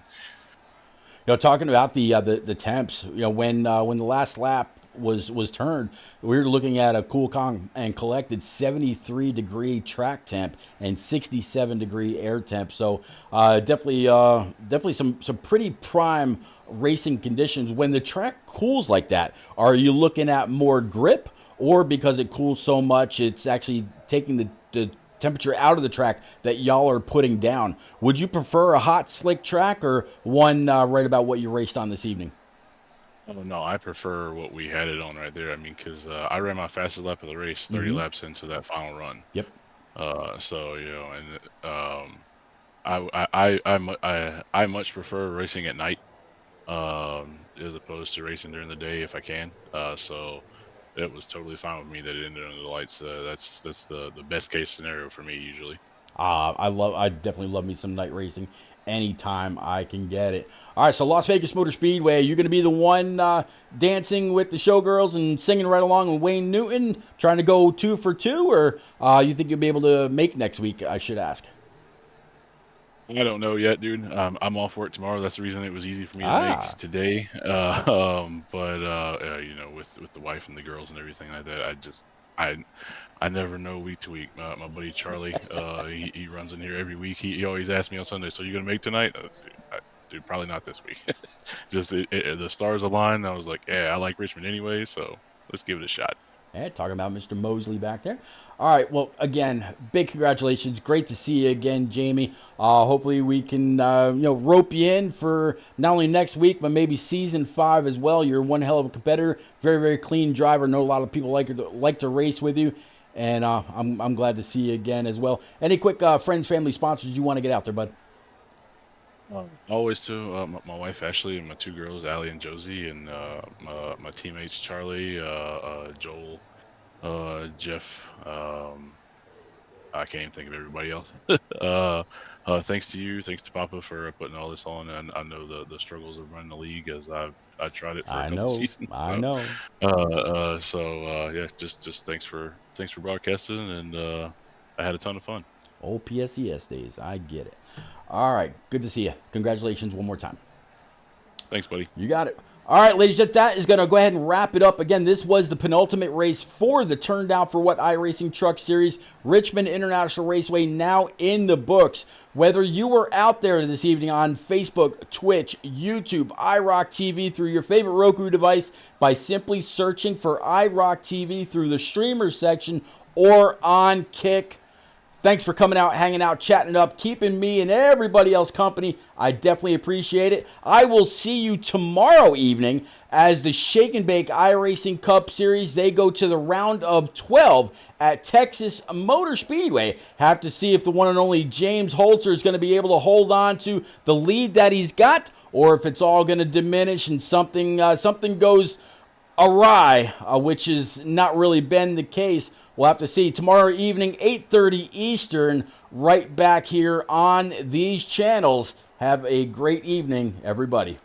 Talking about the temps, when the last lap was turned, we were looking at a cool, calm, and collected 73-degree track temp and 67-degree air temp. So definitely some pretty prime racing conditions. When the track cools like that, are you looking at more grip, or because it cools so much, it's actually taking the temperature out of the track that y'all are putting down. Would you prefer a hot, slick track or one right about what you raced on this evening? Oh, no, I prefer what we had it on right there. I mean, because I ran my fastest lap of the race 30 laps into that final run. Yep. So, you know, and I much prefer racing at night as opposed to racing during the day if I can. So it was totally fine with me that it ended under the lights. That's the best case scenario for me usually. I definitely love me some night racing anytime I can get it. All right, so Las Vegas Motor Speedway, you're going to be the one dancing with the showgirls and singing right along with Wayne Newton, trying to go 2 for 2, or you think you'll be able to make next week, I should ask? I don't know yet, dude. I'm off work tomorrow. That's the reason it was easy for me to make today. But you know, with the wife and the girls and everything like that, I never know week to week. My buddy Charlie, he runs in here every week. He always asks me on Sunday, "So you gonna make tonight?" Dude, probably not this week. Just the stars aligned. I was like, yeah, I like Richmond anyway, so let's give it a shot. Hey, talking about Mr. Mosley back there. All right, well, again, big congratulations. Great to see you again, Jamie. Hopefully we can, rope you in for not only next week, but maybe season 5 as well. You're one hell of a competitor. Very, very clean driver. Know a lot of people like to race with you. And I'm glad to see you again as well. Any quick friends, family, sponsors you want to get out there, bud? Always to my wife Ashley and my 2 girls, Allie and Josie, and my teammates Charlie, Joel, Jeff. I can't even think of everybody else. Thanks to you, thanks to Papa for putting all this on. And I know the struggles of running the league as I tried it for a couple seasons. I know. Yeah, just thanks for broadcasting, and I had a ton of fun. Old PSES days, I get it. All right, good to see you. Congratulations one more time. Thanks, buddy. You got it. All right, ladies, that is going to go ahead and wrap it up. Again, this was the penultimate race for the Turn Down for What iRacing Truck Series. Richmond International Raceway now in the books. Whether you were out there this evening on Facebook, Twitch, YouTube, IROC TV through your favorite Roku device by simply searching for IROC TV through the streamer section or on Kick. Thanks for coming out, hanging out, chatting it up, keeping me and everybody else company. I definitely appreciate it. I will see you tomorrow evening as the Shake and Bake iRacing Cup Series, they go to the round of 12 at Texas Motor Speedway. Have to see if the one and only James Holzer is going to be able to hold on to the lead that he's got, or if it's all going to diminish and something goes awry, which has not really been the case. We'll have to see. Tomorrow evening, 8:30 Eastern, right back here on these channels. Have a great evening, everybody.